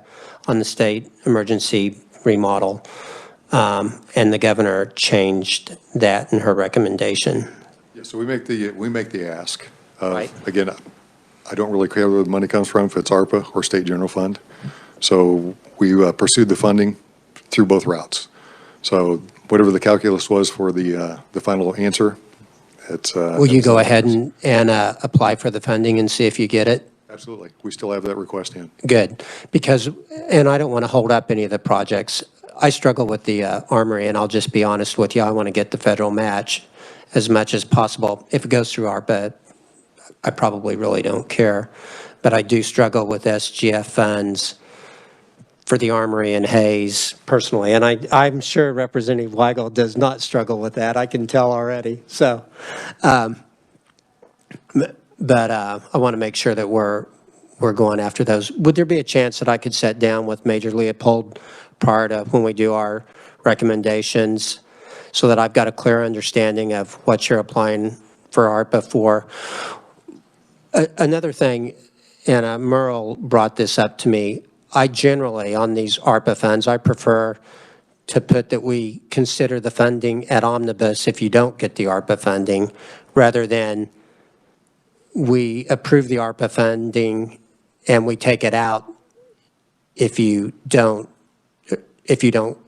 on the state emergency remodel, and the governor changed that in her recommendation. Yeah, so we make the ask. Right. Again, I don't really care where the money comes from, if it's ARPA or state general fund. So we pursued the funding through both routes. So whatever the calculus was for the final answer, it's. Will you go ahead and apply for the funding and see if you get it? Absolutely. We still have that request in. Good, because, and I don't want to hold up any of the projects. I struggle with the Armory, and I'll just be honest with you. I want to get the federal match as much as possible. If it goes through ARPA, I probably really don't care. But I do struggle with SGF funds for the Armory and Hayes personally. And I'm sure Representative Weigel does not struggle with that. I can tell already. So, but I want to make sure that we're going after those. Would there be a chance that I could sit down with Major Leopold prior to when we do our recommendations so that I've got a clear understanding of what you're applying for ARPA for? Another thing, and Merle brought this up to me, I generally, on these ARPA funds, I prefer to put that we consider the funding at omnibus if you don't get the ARPA funding, rather than we approve the ARPA funding and we take it out if you don't,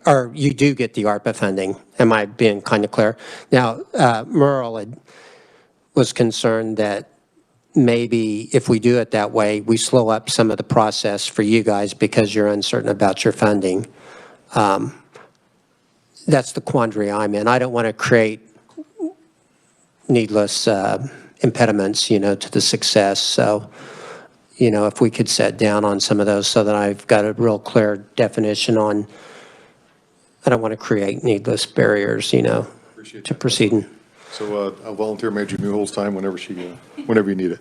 or you do get the ARPA funding. Am I being kind of clear? Now, Merle was concerned that maybe if we do it that way, we slow up some of the process for you guys because you're uncertain about your funding. That's the quandary I'm in. I don't want to create needless impediments, to the success. So, if we could sit down on some of those so that I've got a real clear definition on, I don't want to create needless barriers, to proceeding. So I'll volunteer Major Newhold's time whenever you need it.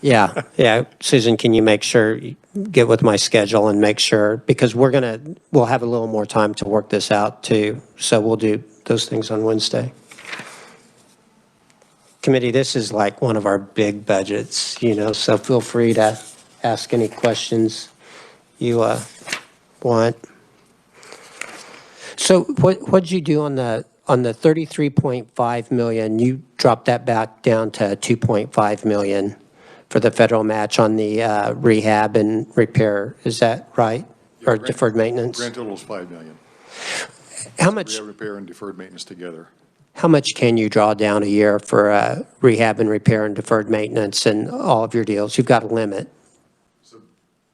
Yeah. Susan, can you make sure, get with my schedule and make sure, because we'll have a little more time to work this out too. So we'll do those things on Wednesday. Committee, this is like one of our big budgets, so feel free to ask any questions you want. So what'd you do on the 33.5 million? You dropped that back down to 2.5 million for the federal match on the rehab and repair. Is that right? Or deferred maintenance? Grand total is 5 million. How much, Rehab, repair, and deferred maintenance together. how much can you draw down a year for rehab and repair and deferred maintenance and all of your deals? You've got a limit.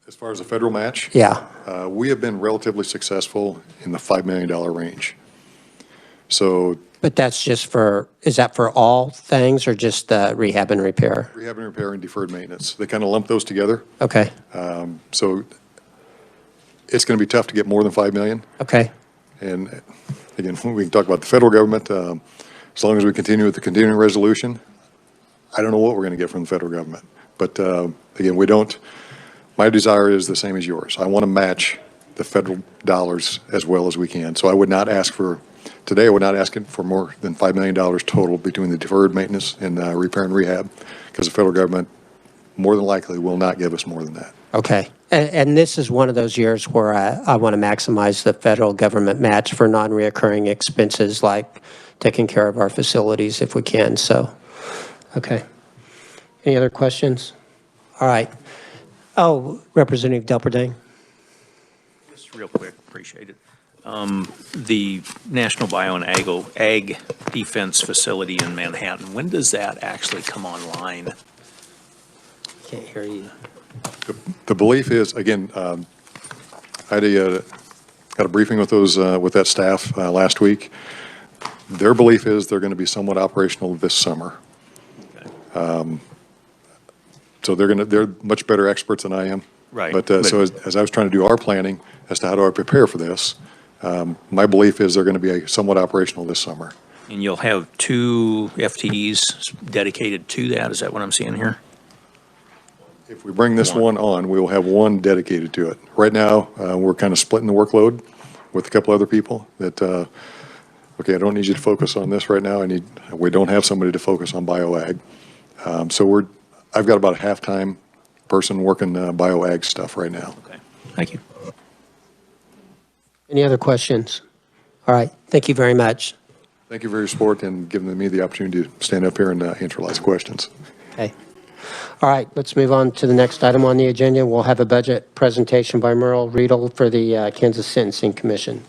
As far as the federal match? Yeah. We have been relatively successful in the $5 million range. So But that's just for, is that for all things or just rehab and repair? rehab and repair and deferred maintenance, they kind of lump those together. Okay, So it's going to be tough to get more than 5 million. okay, And again, we can talk about the federal government. As long as we continue with the continuing resolution, I don't know what we're going to get from the federal government. But again, we don't, my desire is the same as yours. I want to match the federal dollars as well as we can. So I would not ask for, today I would not ask for more than $5 million total between the deferred maintenance and repair and rehab, because the federal government more than likely will not give us more than that. okay. And this is one of those years where I want to maximize the federal government match for non-reoccurring expenses like taking care of our facilities if we can, so, okay. Any other questions? All right. Oh, Representative Delperdang. Just real quick, appreciate it. The National Bio and Ag Defense Facility in Manhattan, when does that actually come online? Can't hear you. The belief is, again, I had got a briefing with those, with that staff last week. Their belief is they're going to be somewhat operational this summer. So they're much better experts than I am. Right. But so as I was trying to do our planning as to how do I prepare for this, my belief is they're going to be somewhat operational this summer. And you'll have 2 FTEs dedicated to that, is that what I'm seeing here? If we bring this one on, we will have one dedicated to it. Right now, we're kind of splitting the workload with a couple other people that, okay, I don't need you to focus on this right now. We don't have somebody to focus on bioag. So I've got about a half-time person working bioag stuff right now. Okay, thank you. Any other questions? All right, thank you very much. Thank you for your support and giving me the opportunity to stand up here and answer lots of questions. Okay. All right, let's move on to the next item on the agenda. We'll have a budget presentation by Merle Riedel for the Kansas Sentencing Commission.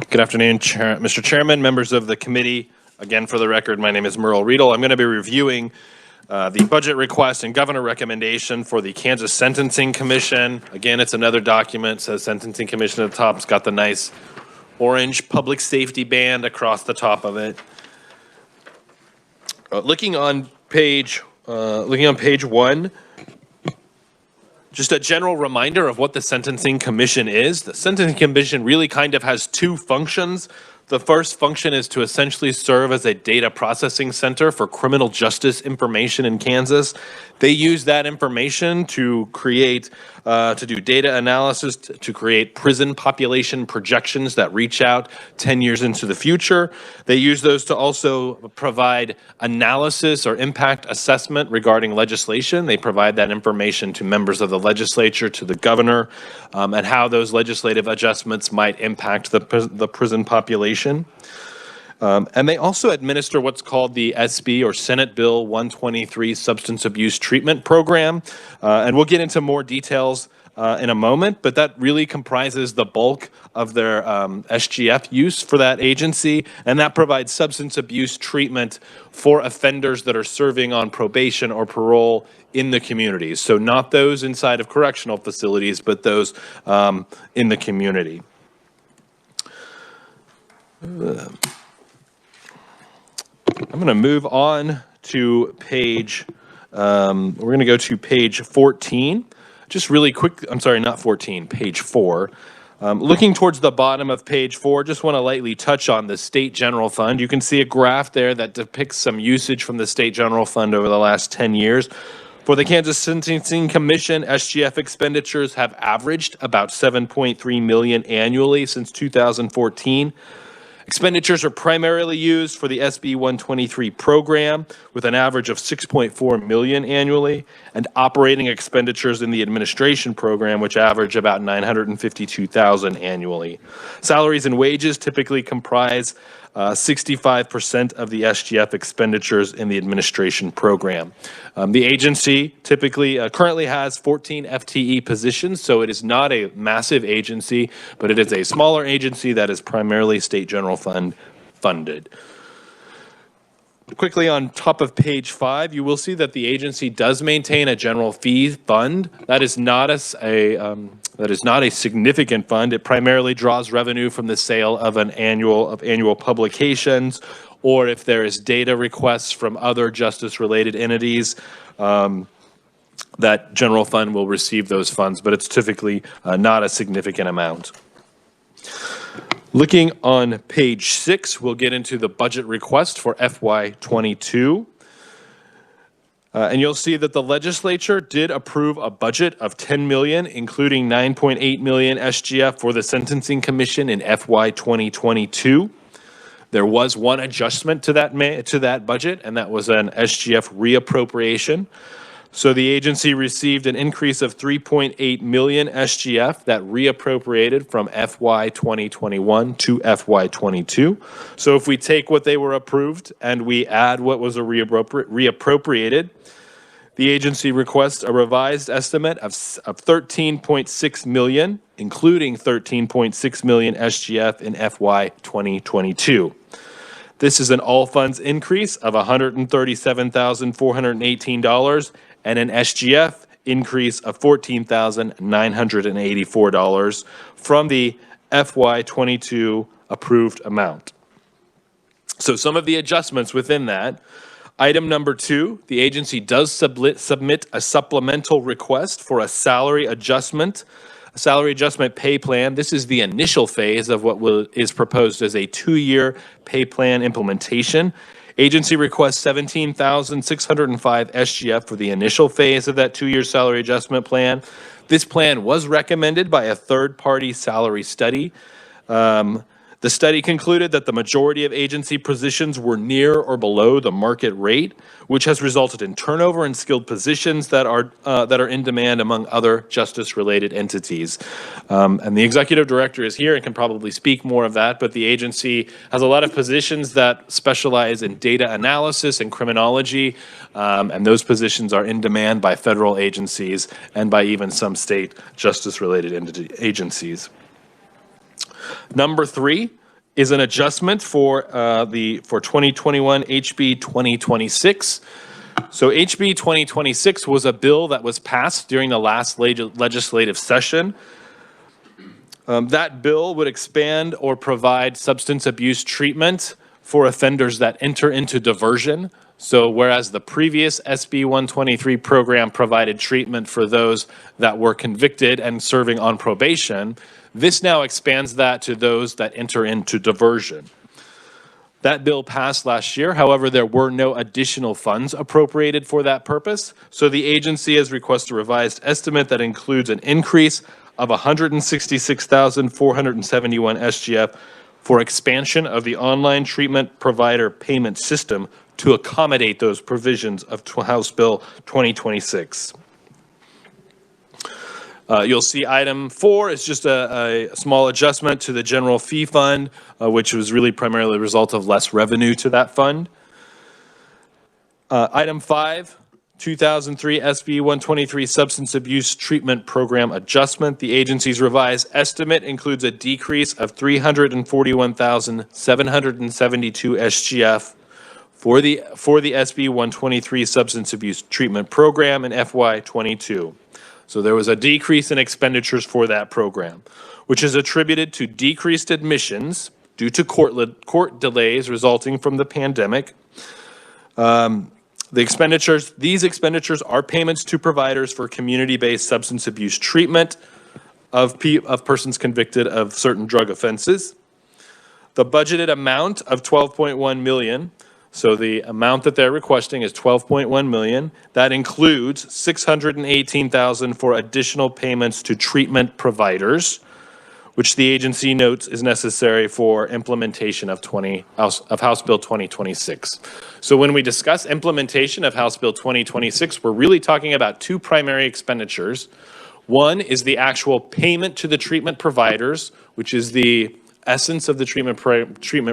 Good afternoon, Mr. Chairman, members of the committee. Again, for the record, my name is Merle Riedel. I'm going to be reviewing the budget request and governor recommendation for the Kansas Sentencing Commission. Again, it's another document, says Sentencing Commission at the top. It's got the nice orange public safety band across the top of it. Looking on page 1, just a general reminder of what the Sentencing Commission is. The Sentencing Commission really kind of has 2 functions. The first function is to essentially serve as a data processing center for criminal justice information in Kansas. They use that information to create, to do data analysis, to create prison population projections that reach out 10 years into the future. They use those to also provide analysis or impact assessment regarding legislation. They provide that information to members of the legislature, to the governor, and how those legislative adjustments might impact the prison population. And they also administer what's called the SB or Senate Bill 123 Substance Abuse Treatment Program. And we'll get into more details in a moment, but that really comprises the bulk of their SGF use for that agency. And that provides substance abuse treatment for offenders that are serving on probation or parole in the communities. So not those inside of correctional facilities, but those in the community. I'm going to move on to page, we're going to go to page 14. Just really quick, I'm sorry, not 14, page 4. Looking towards the bottom of page 4, just want to lightly touch on the State General Fund. You can see a graph there that depicts some usage from the State General Fund over the last 10 years. For the Kansas Sentencing Commission, SGF expenditures have averaged about $7.3 million annually since 2014. Expenditures are primarily used for the SB 123 program with an average of $6.4 million annually, and operating expenditures in the administration program, which average about $952,000 annually. Salaries and wages typically comprise 65% of the SGF expenditures in the administration program. The agency typically currently has 14 FTE positions, so it is not a massive agency, but it is a smaller agency that is primarily state general fund funded. Quickly on top of page 5, you will see that the agency does maintain a general fee fund. That is not a significant fund. It primarily draws revenue from the sale of annual publications, or if there is data requests from other justice-related entities, that general fund will receive those funds, but it's typically not a significant amount. Looking on page 6, we'll get into the budget request for FY22. And you'll see that the legislature did approve a budget of $10 million, including $9.8 million SGF for the Sentencing Commission in FY 2022. There was one adjustment to that budget, and that was an SGF reappropriation. So the agency received an increase of $3.8 million SGF that reappropriated from FY 2021 to FY 22. So if we take what they were approved and we add what was reappropriated, the agency requests a revised estimate of $13.6 million, including $13.6 million SGF in FY 2022. This is an all funds increase of $137,418 and an SGF increase of $14,984 from the FY 22 approved amount. So some of the adjustments within that. Item number 2, the agency does submit a supplemental request for a salary adjustment pay plan. This is the initial phase of what is proposed as a 2-year pay plan implementation. Agency requests $17,605 SGF for the initial phase of that 2-year salary adjustment plan. This plan was recommended by a third-party salary study. The study concluded that the majority of agency positions were near or below the market rate, which has resulted in turnover in skilled positions that are in demand among other justice-related entities. And the executive director is here and can probably speak more of that, but the agency has a lot of positions that specialize in data analysis and criminology, and those positions are in demand by federal agencies and by even some state justice-related agencies. Number 3 is an adjustment for 2021 HB 2026. So HB 2026 was a bill that was passed during the last legislative session. That bill would expand or provide substance abuse treatment for offenders that enter into diversion. So whereas the previous SB 123 program provided treatment for those that were convicted and serving on probation, this now expands that to those that enter into diversion. That bill passed last year. However, there were no additional funds appropriated for that purpose. So the agency has requested a revised estimate that includes an increase of $166,471 SGF for expansion of the online treatment provider payment system to accommodate those provisions of House Bill 2026. You'll see item 4 is just a small adjustment to the general fee fund, which was really primarily a result of less revenue to that fund. Item 5, 2003 SB 123 Substance Abuse Treatment Program Adjustment. The agency's revised estimate includes a decrease of $341,772 SGF for the SB 123 Substance Abuse Treatment Program in FY 22. So there was a decrease in expenditures for that program, which is attributed to decreased admissions due to court delays resulting from the pandemic. These expenditures are payments to providers for community-based substance abuse treatment of persons convicted of certain drug offenses. The budgeted amount of $12.1 million So the amount that they're requesting is 12.1 million. That includes 618,000 for additional payments to treatment providers, which the agency notes is necessary for implementation of House Bill 2026. So when we discuss implementation of House Bill 2026, we're really talking about two primary expenditures. One is the actual payment to the treatment providers, which is the essence of the treatment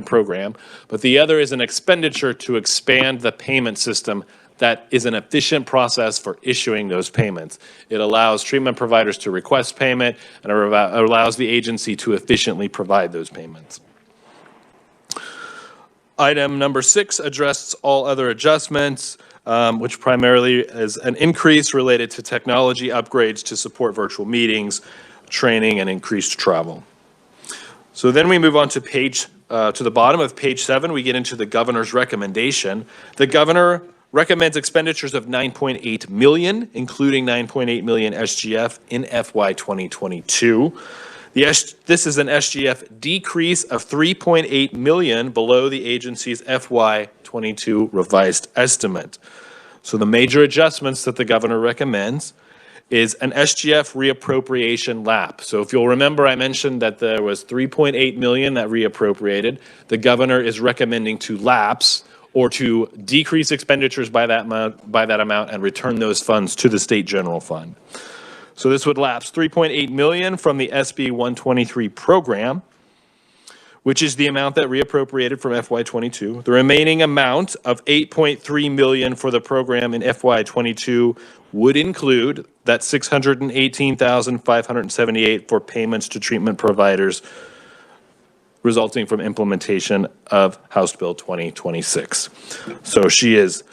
program, but the other is an expenditure to expand the payment system that is an efficient process for issuing those payments. It allows treatment providers to request payment and allows the agency to efficiently provide those payments. Item number 6 addresses all other adjustments, which primarily is an increase related to technology upgrades to support virtual meetings, training, and increased travel. So then we move on to to the bottom of page 7, we get into the governor's recommendation. The governor recommends expenditures of 9.8 million, including 9.8 million SGF in FY 2022. This is an SGF decrease of 3.8 million below the agency's FY 22 revised estimate. So the major adjustments that the governor recommends is an SGF reappropriation lap. So if you'll remember, I mentioned that there was 3.8 million that reappropriated. The governor is recommending to lapse or to decrease expenditures by that amount and return those funds to the state general fund. So this would lapse 3.8 million from the SB 123 program, which is the amount that reappropriated from FY22. The remaining amount of 8.3 million for the program in FY22 would include that 618,578 for payments to treatment providers resulting from implementation of House Bill 2026. So she is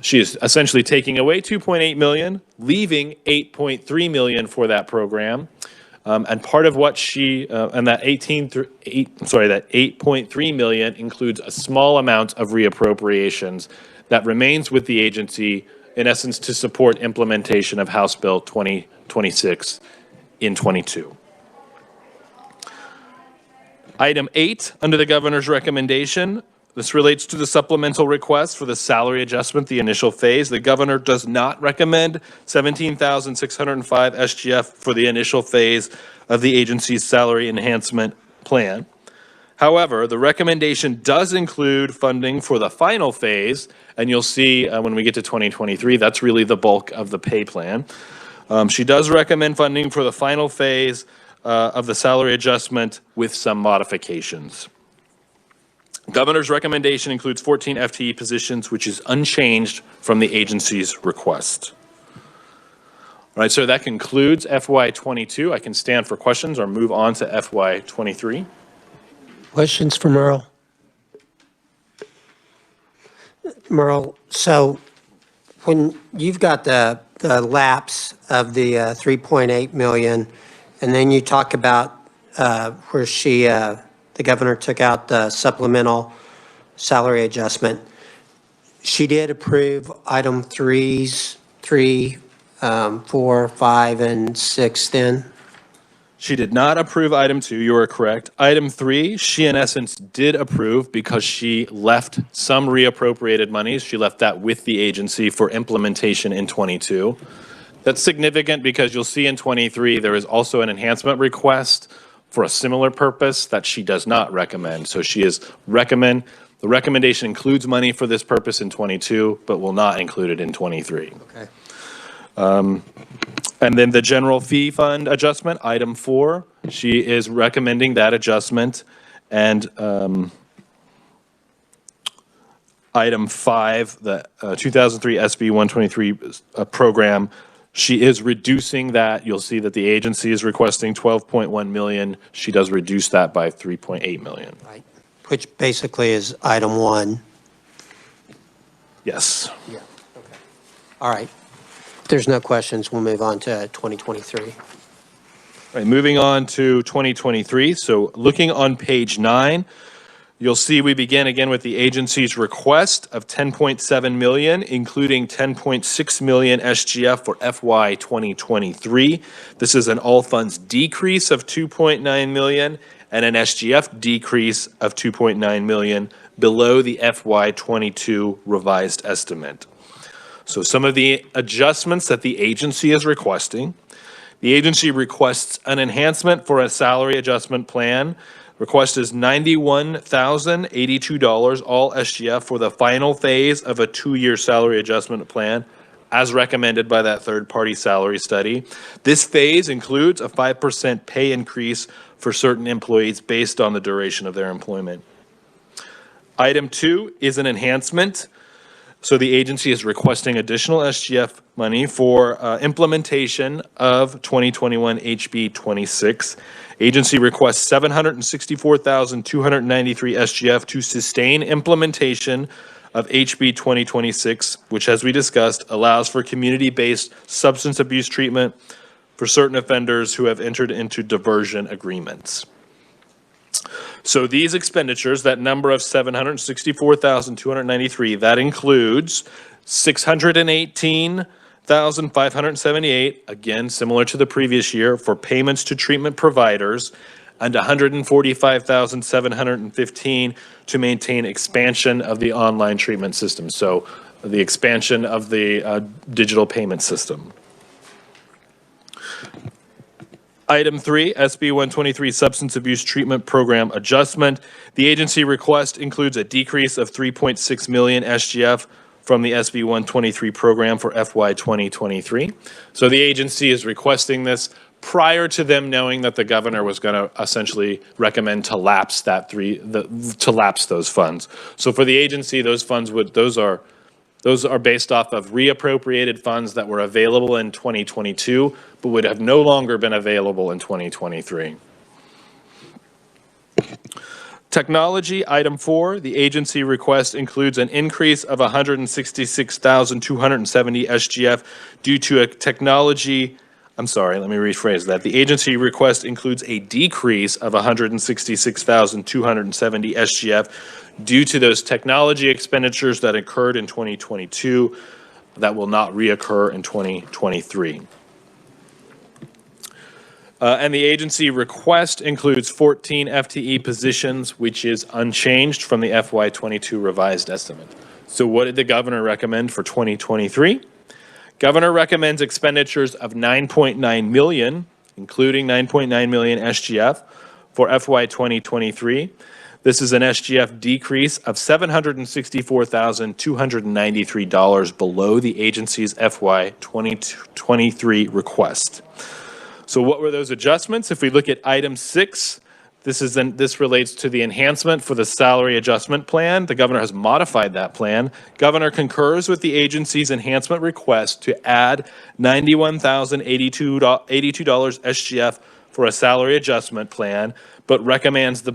essentially taking away 2.8 million, leaving 8.3 million for that program. And part of what that 8.3 million includes a small amount of reappropriations that remains with the agency, in essence, to support implementation of House Bill 2026 in 22. Item 8, under the governor's recommendation, this relates to the supplemental request for the salary adjustment, the initial phase. The governor does not recommend 17,605 SGF for the initial phase of the agency's salary enhancement plan. However, the recommendation does include funding for the final phase, and you'll see when we get to 2023, that's really the bulk of the pay plan. She does recommend funding for the final phase of the salary adjustment with some modifications. Governor's recommendation includes 14 FTE positions, which is unchanged from the agency's request. All right, so that concludes FY22. I can stand for questions or move on to FY23. Questions for Merle? Merle, so when you've got the lapse of the 3.8 million, and then you talk about where the governor took out the supplemental salary adjustment, she did approve item 3, 4, 5, and 6 then? She did not approve item 2, you are correct. Item 3, she in essence did approve because she left some reappropriated monies. She left that with the agency for implementation in 22. That's significant because you'll see in 23 there is also an enhancement request for a similar purpose that she does not recommend. So she is the recommendation includes money for this purpose in 22, but will not include it in 23. Okay. And then the general fee fund adjustment, item 4, she is recommending that adjustment. And item 5, the 2003 SB 123 program, she is reducing that. You'll see that the agency is requesting 12.1 million. She does reduce that by 3.8 million. Right, which basically is item 1. Yes. Yeah, okay. All right. If there's no questions, we'll move on to 2023. All right, moving on to 2023. So looking on page 9, You'll see we begin again with the agency's request of $10.7 million, including $10.6 million SGF for FY 2023. This is an all funds decrease of $2.9 million and an SGF decrease of $2.9 million below the FY 22 revised estimate. So some of the adjustments that the agency is requesting. The agency requests an enhancement for a salary adjustment plan. Request is $91,082, all SGF, for the final phase of a 2-year salary adjustment plan, as recommended by that third-party salary study. This phase includes a 5% pay increase for certain employees based on the duration of their employment. Item 2 is an enhancement. So the agency is requesting additional SGF money for implementation of 2021 HB 26. Agency requests $764,293 SGF to sustain implementation of HB 2026, which, as we discussed, allows for community-based substance abuse treatment for certain offenders who have entered into diversion agreements. So these expenditures, that number of $764,293, that includes $618,578, again, similar to the previous year, for payments to treatment providers, and $145,715 to maintain expansion of the online treatment system. So the expansion of the digital payment system. Item 3, SB 123 Substance Abuse Treatment Program Adjustment. The agency request includes a decrease of $3.6 million SGF from the SB 123 program for FY 2023. So the agency is requesting this prior to them knowing that the governor was going to essentially recommend to lapse that to lapse those funds. So for the agency, those funds those are based off of reappropriated funds that were available in 2022, but would have no longer been available in 2023. Technology, item 4, the agency request includes an increase of $166,270 SGF due to a technology, I'm sorry, let me rephrase that. The agency request includes a decrease of $166,270 SGF due to those technology expenditures that occurred in 2022 that will not reoccur in 2023. And the agency request includes 14 FTE positions, which is unchanged from the FY 22 revised estimate. So what did the governor recommend for 2023? Governor recommends expenditures of $9.9 million, including $9.9 million SGF for FY 2023. This is an SGF decrease of $764,293 below the agency's FY 2023 request. So what were those adjustments? If we look at item 6, this relates to the enhancement for the salary adjustment plan. The governor has modified that plan. Governor concurs with the agency's enhancement request to add $91,082 SGF for a salary adjustment plan, but recommends the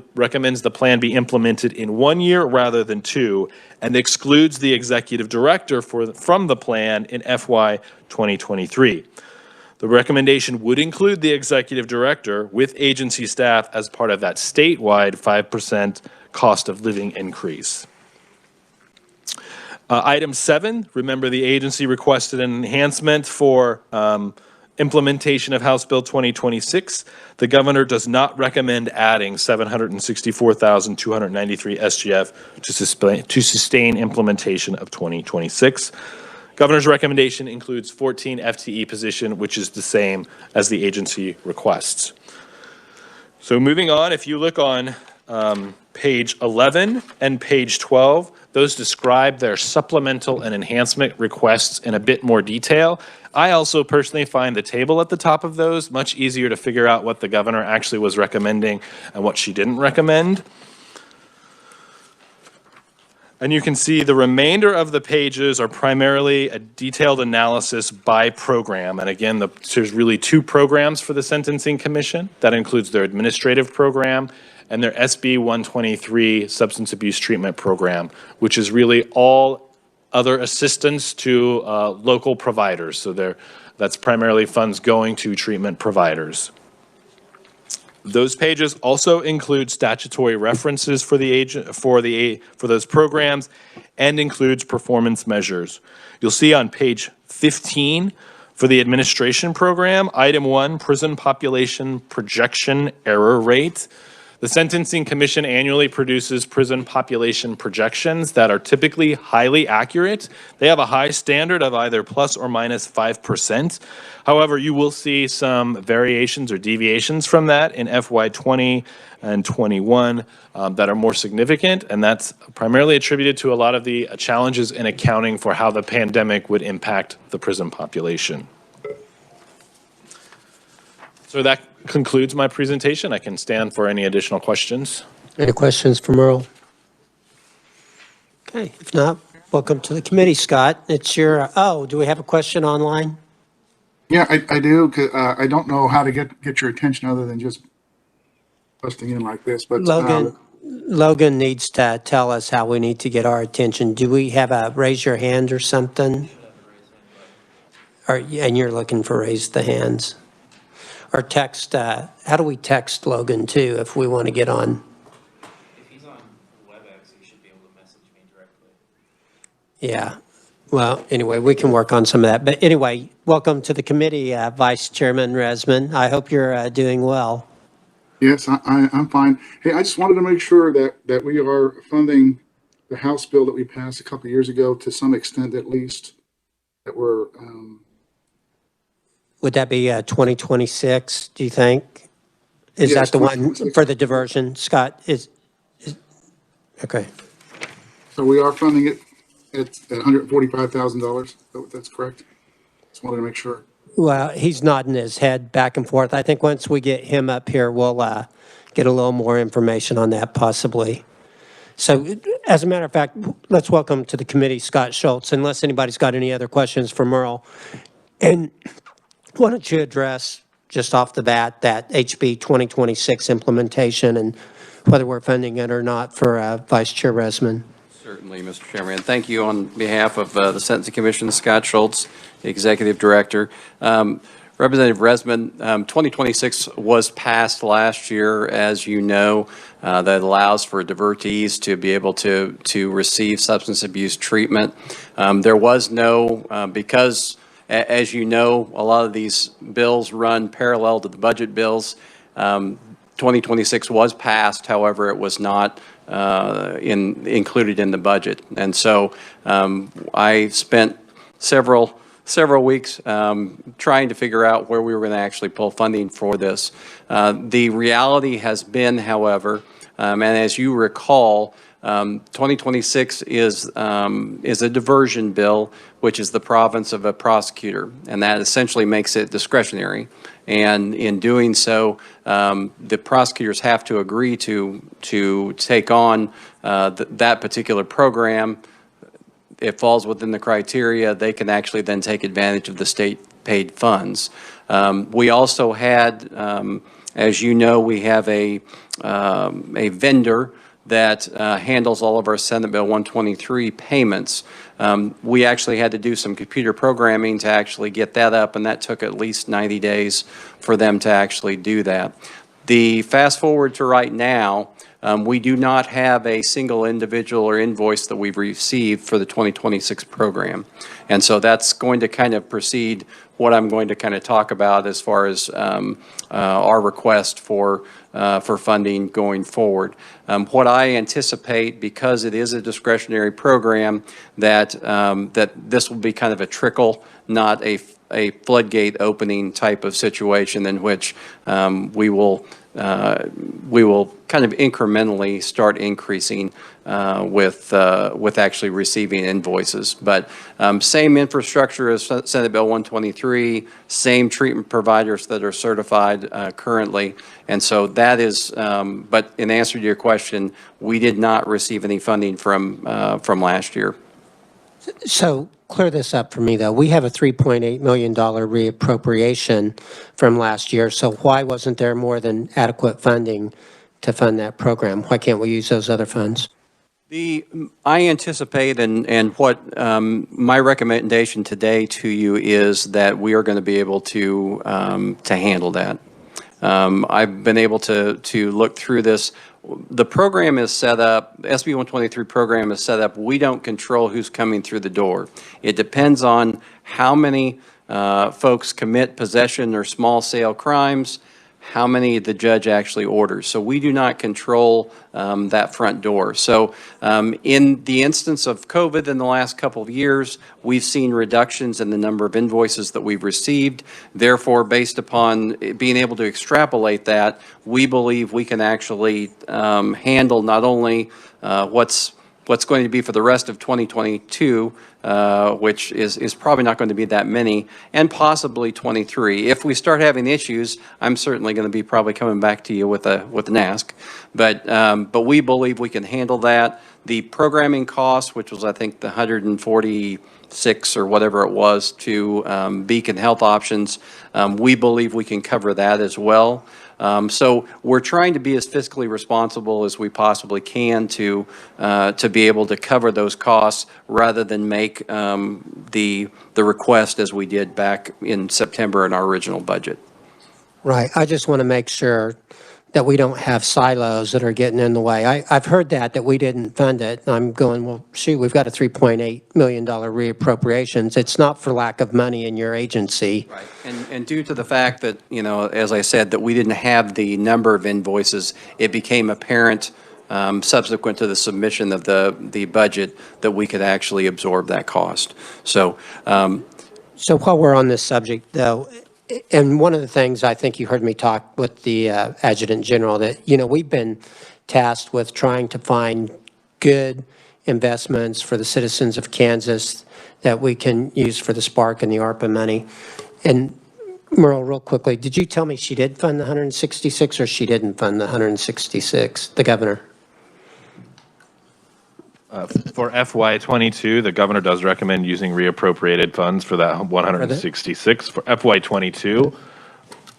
plan be implemented in 1 year rather than 2, and excludes the executive director from the plan in FY 2023. The recommendation would include the executive director with agency staff as part of that statewide 5% cost of living increase. Item 7, remember the agency requested an enhancement for implementation of House Bill 2026. The governor does not recommend adding $764,293 SGF to sustain implementation of 2026. Governor's recommendation includes 14 FTE position, which is the same as the agency requests. So moving on, if you look on page 11 and page 12, those describe their supplemental and enhancement requests in a bit more detail. I also personally find the table at the top of those much easier to figure out what the governor actually was recommending and what she didn't recommend. And you can see the remainder of the pages are primarily a detailed analysis by program. And again, there's really 2 programs for the Sentencing Commission. That includes their administrative program and their SB 123 Substance Abuse Treatment Program, which is really all other assistance to local providers. So that's primarily funds going to treatment providers. Those pages also include statutory references for for those programs and includes performance measures. You'll see on page 15 for the administration program, item 1, prison population projection error rate. The Sentencing Commission annually produces prison population projections that are typically highly accurate. They have a high standard of either plus or minus 5%. However, you will see some variations or deviations from that in FY20 and 21 that are more significant, and that's primarily attributed to a lot of the challenges in accounting for how the pandemic would impact the prison population. So that concludes my presentation. I can stand for any additional questions. Any questions for Merle? Okay, if not, welcome to the committee, Scott. It's your, do we have a question online? Yeah, I do. 'Cause, I don't know how to get your attention other than just busting in like this, but Logan needs to tell us how we need to get our attention. Do we have a raise your hand or something? And you're looking for raise the hands? Or text, how do we text Logan too if we want to get on? If he's on WebEx, he should be able to message me directly. Yeah. Well, anyway, we can work on some of that. But anyway, welcome to the committee, Vice Chairman Resman. I hope you're doing well. yes, I'm fine. Hey, I just wanted to make sure that we are funding the House bill that we passed a couple of years ago to some extent, at least, that we're, Would that be 2026, do you think? Is Yes, that the one 2026. for the diversion, Scott? Okay. so we are funding it at $145,000. That's correct. Just wanted to make sure. Well, he's nodding his head back and forth. I think once we get him up here, we'll get a little more information on that possibly. So as a matter of fact, let's welcome to the committee Scott Schultz, unless anybody's got any other questions for Merle. And why don't you address just off the bat that HB 2026 implementation and whether we're funding it or not for Vice Chair Resman? Certainly, Mr. Chairman. Thank you on behalf of the Sentencing Commission, Scott Schultz, the Executive Director. Representative Resman, 2026 was passed last year, as you know, that allows for divertees to be able to receive substance abuse treatment. There was no, because as you know, a lot of these bills run parallel to the budget bills. 2026 was passed, however, it was not included in the budget. And so I spent several weeks trying to figure out where we were going to actually pull funding for this. The reality has been, however, and as you recall, 2026 is a diversion bill, which is the province of a prosecutor, and that essentially makes it discretionary. And in doing so, the prosecutors have to agree to take on that particular program. It falls within the criteria. They can actually then take advantage of the state-paid funds. We also had, as you know, we have a vendor that handles all of our Senate Bill 123 payments. We actually had to do some computer programming to actually get that up, and that took at least 90 days for them to actually do that. The fast forward to right now, we do not have a single individual or invoice that we've received for the 2026 program. And so that's going to kind of precede what I'm going to kind of talk about as far as our request for funding going forward. What I anticipate, because it is a discretionary program, that this will be kind of a trickle, not a floodgate opening type of situation in which we will kind of incrementally start increasing with actually receiving invoices. But same infrastructure as Senate Bill 123, same treatment providers that are certified currently. And so that is, but in answer to your question, we did not receive any funding from last year. So clear this up for me, though. We have a $3.8 million reappropriation from last year, so why wasn't there more than adequate funding to fund that program? Why can't we use those other funds? I anticipate, and what my recommendation today to you is that we are going to be able to handle that. I've been able to look through this. The program is set up, SB 123 program is set up, we don't control who's coming through the door. It depends on how many folks commit possession or small sale crimes, how many the judge actually orders. So we do not control that front door. So in the instance of COVID in the last couple of years, we've seen reductions in the number of invoices that we've received. Therefore, based upon being able to extrapolate that, we believe we can actually handle not only what's going to be for the rest of 2022, which is probably not going to be that many, and possibly 23. If we start having issues, I'm certainly going to be probably coming back to you with an ask. But we believe we can handle that. The programming cost, which was I think the 146 or whatever it was to Beacon Health Options, we believe we can cover that as well. So we're trying to be as fiscally responsible as we possibly can to be able to cover those costs rather than make the request as we did back in September in our original budget. Right. I just want to make sure that we don't have silos that are getting in the way. I've heard that we didn't fund it. I'm going, well, shoot, we've got a $3.8 million reappropriations. It's not for lack of money in your agency. Right. And due to the fact that, you know, as I said, that we didn't have the number of invoices, it became apparent subsequent to the submission of the budget that we could actually absorb that cost. So, So while we're on this subject, though, and one of the things I think you heard me talk with the Adjutant General, that, you know, we've been tasked with trying to find good investments for the citizens of Kansas that we can use for the Spark and the ARPA money. And Merle, real quickly, did you tell me she did fund the 166 or she didn't fund the 166, the governor? For FY22, the governor does recommend using reappropriated funds for that 166 for FY22,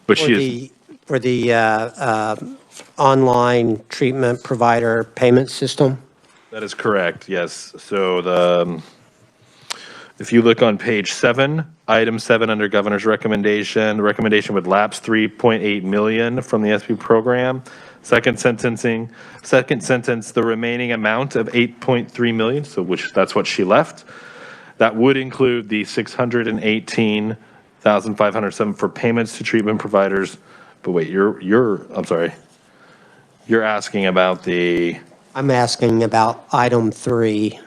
but For the online treatment provider payment system? that is correct, yes. So if you look on page 7, item 7 under governor's recommendation, the recommendation would lapse 3.8 million from the SB program. Second sentence, the remaining amount of 8.3 million, so that's what she left. That would include the 618,507 for payments to treatment providers. But wait, I'm sorry. You're asking about the. I'm asking about item 3.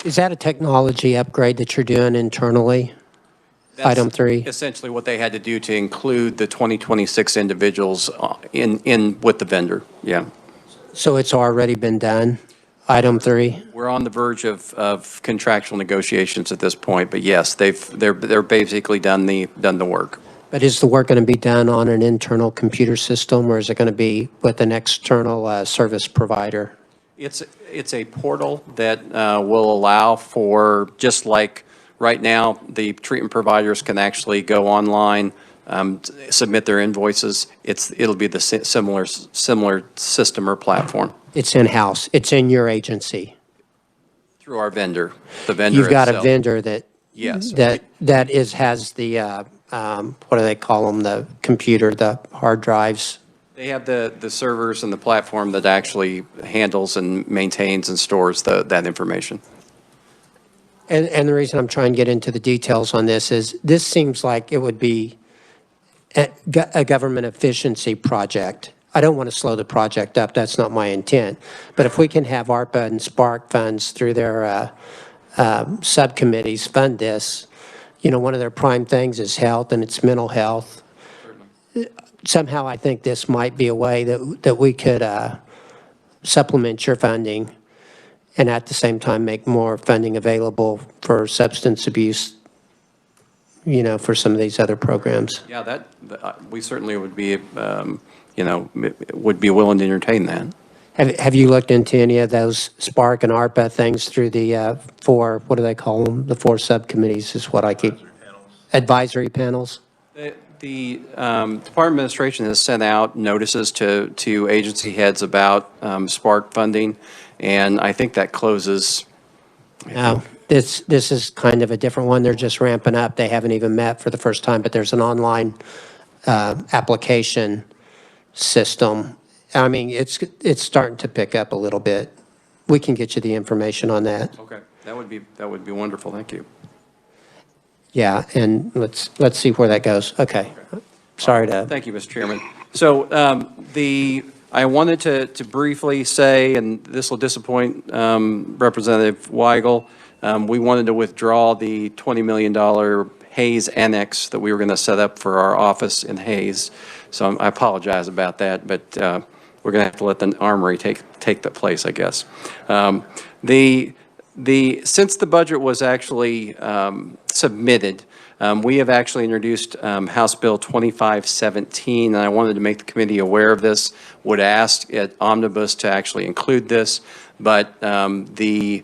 Is that a technology upgrade that you're doing internally? that's Item 3. essentially what they had to do to include the 2026 individuals in with the vendor. Yeah. So it's already been done? Item 3? We're on the verge of contractual negotiations at this point, but yes, they're basically done the work. But is the work going to be done on an internal computer system, or is it going to be with an external service provider? It's a portal that will allow for, just like right now, the treatment providers can actually go online, submit their invoices. It'll be the similar system or platform. It's in-house. It's in your agency. Through our vendor, the vendor You've got a itself. vendor that Yes. has the what do they call them? The computer, the hard drives. They have the servers and the platform that actually handles and maintains and stores that information. And the reason I'm trying to get into the details on this is this seems like it would be a government efficiency project. I don't want to slow the project up. That's not my intent. But if we can have ARPA and Spark funds through their subcommittees fund this, you know, one of their prime things is health, and it's mental health. Somehow I think this might be a way that we could supplement your funding and at the same time make more funding available for substance abuse, you know, for some of these other programs. Yeah, we certainly would be, would be willing to entertain that. Have you looked into any of those Spark and ARPA things through the 4, what do they call them? The 4 subcommittees is what I keep. Advisory panels? The Department of Administration has sent out notices to agency heads about Spark funding, and I think that closes This is kind of a different one. They're just ramping up. They haven't even met for the first time, but there's an online application system. I mean, it's starting to pick up a little bit. We can get you the information on that. Okay, that would be wonderful. Thank you. Yeah, and let's see where that goes. Okay. Sorry to. Thank you, Mr. Chairman. So I wanted to briefly say, and this will disappoint Representative Weigel, we wanted to withdraw the $20 million Hayes Annex that we were going to set up for our office in Hayes. So I apologize about that, but we're going to have to let the Armory take that place, I guess. Since the budget was actually submitted, we have actually introduced House Bill 2517, and I wanted to make the committee aware of this, would ask at omnibus to actually include this, but the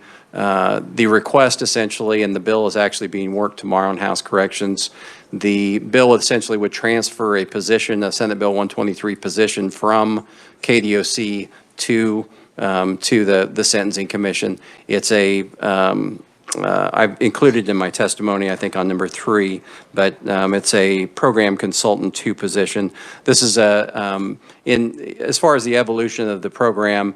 request essentially, and the bill is actually being worked tomorrow in House Corrections. The bill essentially would transfer a position, a Senate Bill 123 position from KDOC to the Sentencing Commission. It's I've included in my testimony, I think on number 3, but it's a program consultant 2 position. This is as far as the evolution of the program,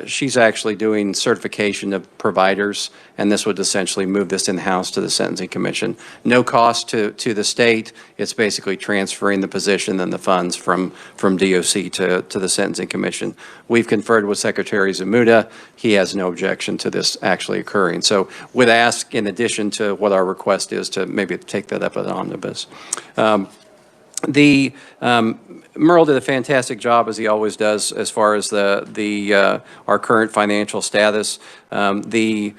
she's actually doing certification of providers, and this would essentially move this in-house to the Sentencing Commission. No cost to the state. It's basically transferring the position and the funds from DOC to the Sentencing Commission. We've conferred with Secretary Zamuda. He has no objection to this actually occurring. So would ask, in addition to what our request is, to maybe take that up at omnibus. Merle did a fantastic job, as he always does, as far as our current financial status. I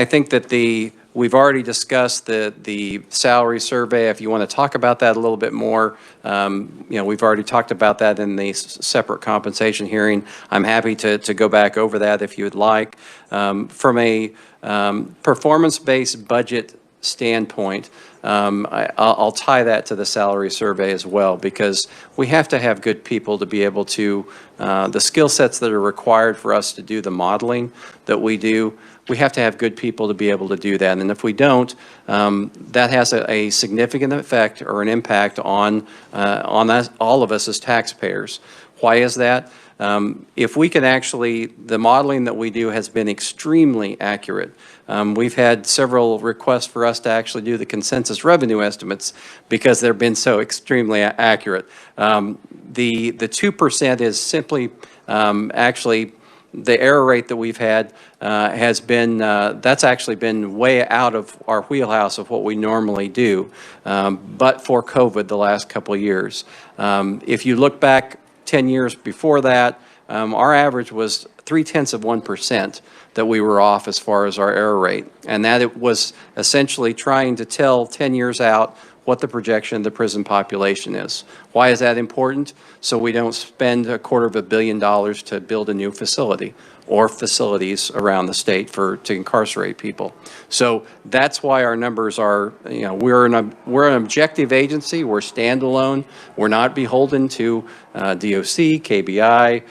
think that we've already discussed the salary survey. If you want to talk about that a little bit more, we've already talked about that in the separate compensation hearing. I'm happy to go back over that if you would like. From a performance-based budget standpoint, I'll tie that to the salary survey as well, because we have to have good people to be able to, the skill sets that are required for us to do the modeling that we do, we have to have good people to be able to do that. And if we don't, that has a significant effect or an impact on us, all of us as taxpayers. Why is that? If we can actually, the modeling that we do has been extremely accurate. We've had several requests for us to actually do the consensus revenue estimates because they've been so extremely accurate. The 2% is simply actually the error rate that we've had has been, that's actually been way out of our wheelhouse of what we normally do, but for COVID the last couple of years. If you look back 10 years before that, our average was 0.3% that we were off as far as our error rate. And that it was essentially trying to tell 10 years out what the projection of the prison population is. Why is that important? So we don't spend $250 million to build a new facility or facilities around the state to incarcerate people. So that's why our numbers are, we're an objective agency, we're standalone, we're not beholden to DOC, KBI,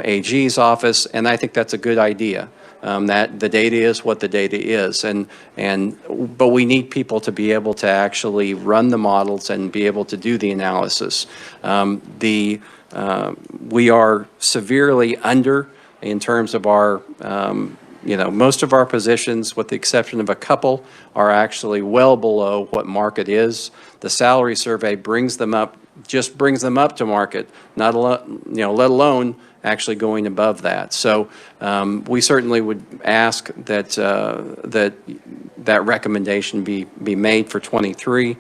AG's office, and I think that's a good idea. That the data is what the data is, but we need people to be able to actually run the models and be able to do the analysis. We are severely under in terms of our, most of our positions, with the exception of a couple, are actually well below what market is. The salary survey brings them up, just brings them up to market, not let alone actually going above that. So we certainly would ask that that recommendation be made for 23.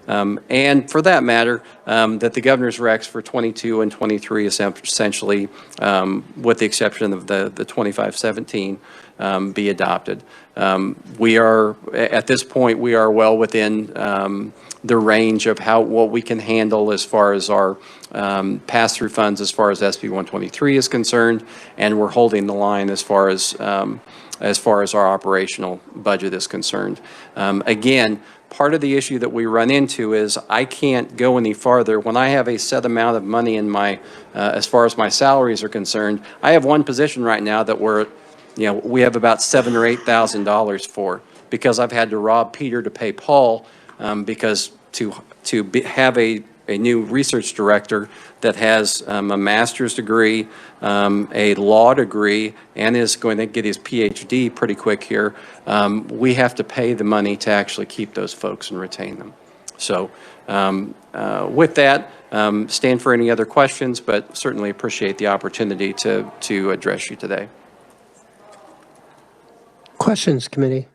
And for that matter, that the governor's recs for 22 and 23 essentially, with the exception of the 2517, be adopted. We are, at this point, we are well within the range of what we can handle as far as our pass-through funds, as far as SB 123 is concerned, and we're holding the line as far as our operational budget is concerned. Again, part of the issue that we run into is I can't go any farther. When I have a set amount of money in my, as far as my salaries are concerned, I have one position right now that we're we have about $7,000 or $8,000 for, because I've had to rob Peter to pay Paul, because have a new research director that has a master's degree, a law degree, and is going to get his PhD pretty quick here, we have to pay the money to actually keep those folks and retain them. So with that, stand for any other questions, but certainly appreciate the opportunity to address you today. Questions, committee?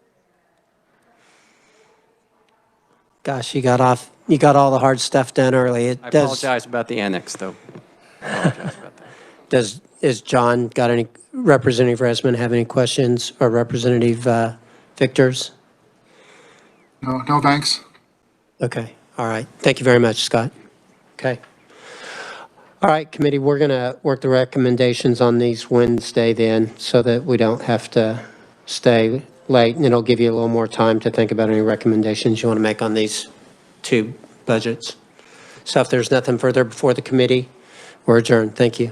Gosh, you got all the hard stuff done early. I apologize about the annex, though. I apologize about that. Is John got any, Representative Resman have any questions, or Representative Victors? No, thanks. Okay, all right. Thank you very much, Scott. Okay. All right, committee, we're going to work the recommendations on these Wednesday then, so that we don't have to stay late, and it'll give you a little more time to think about any recommendations you want to make on these two budgets. So if there's nothing further before the committee, we're adjourned. Thank you.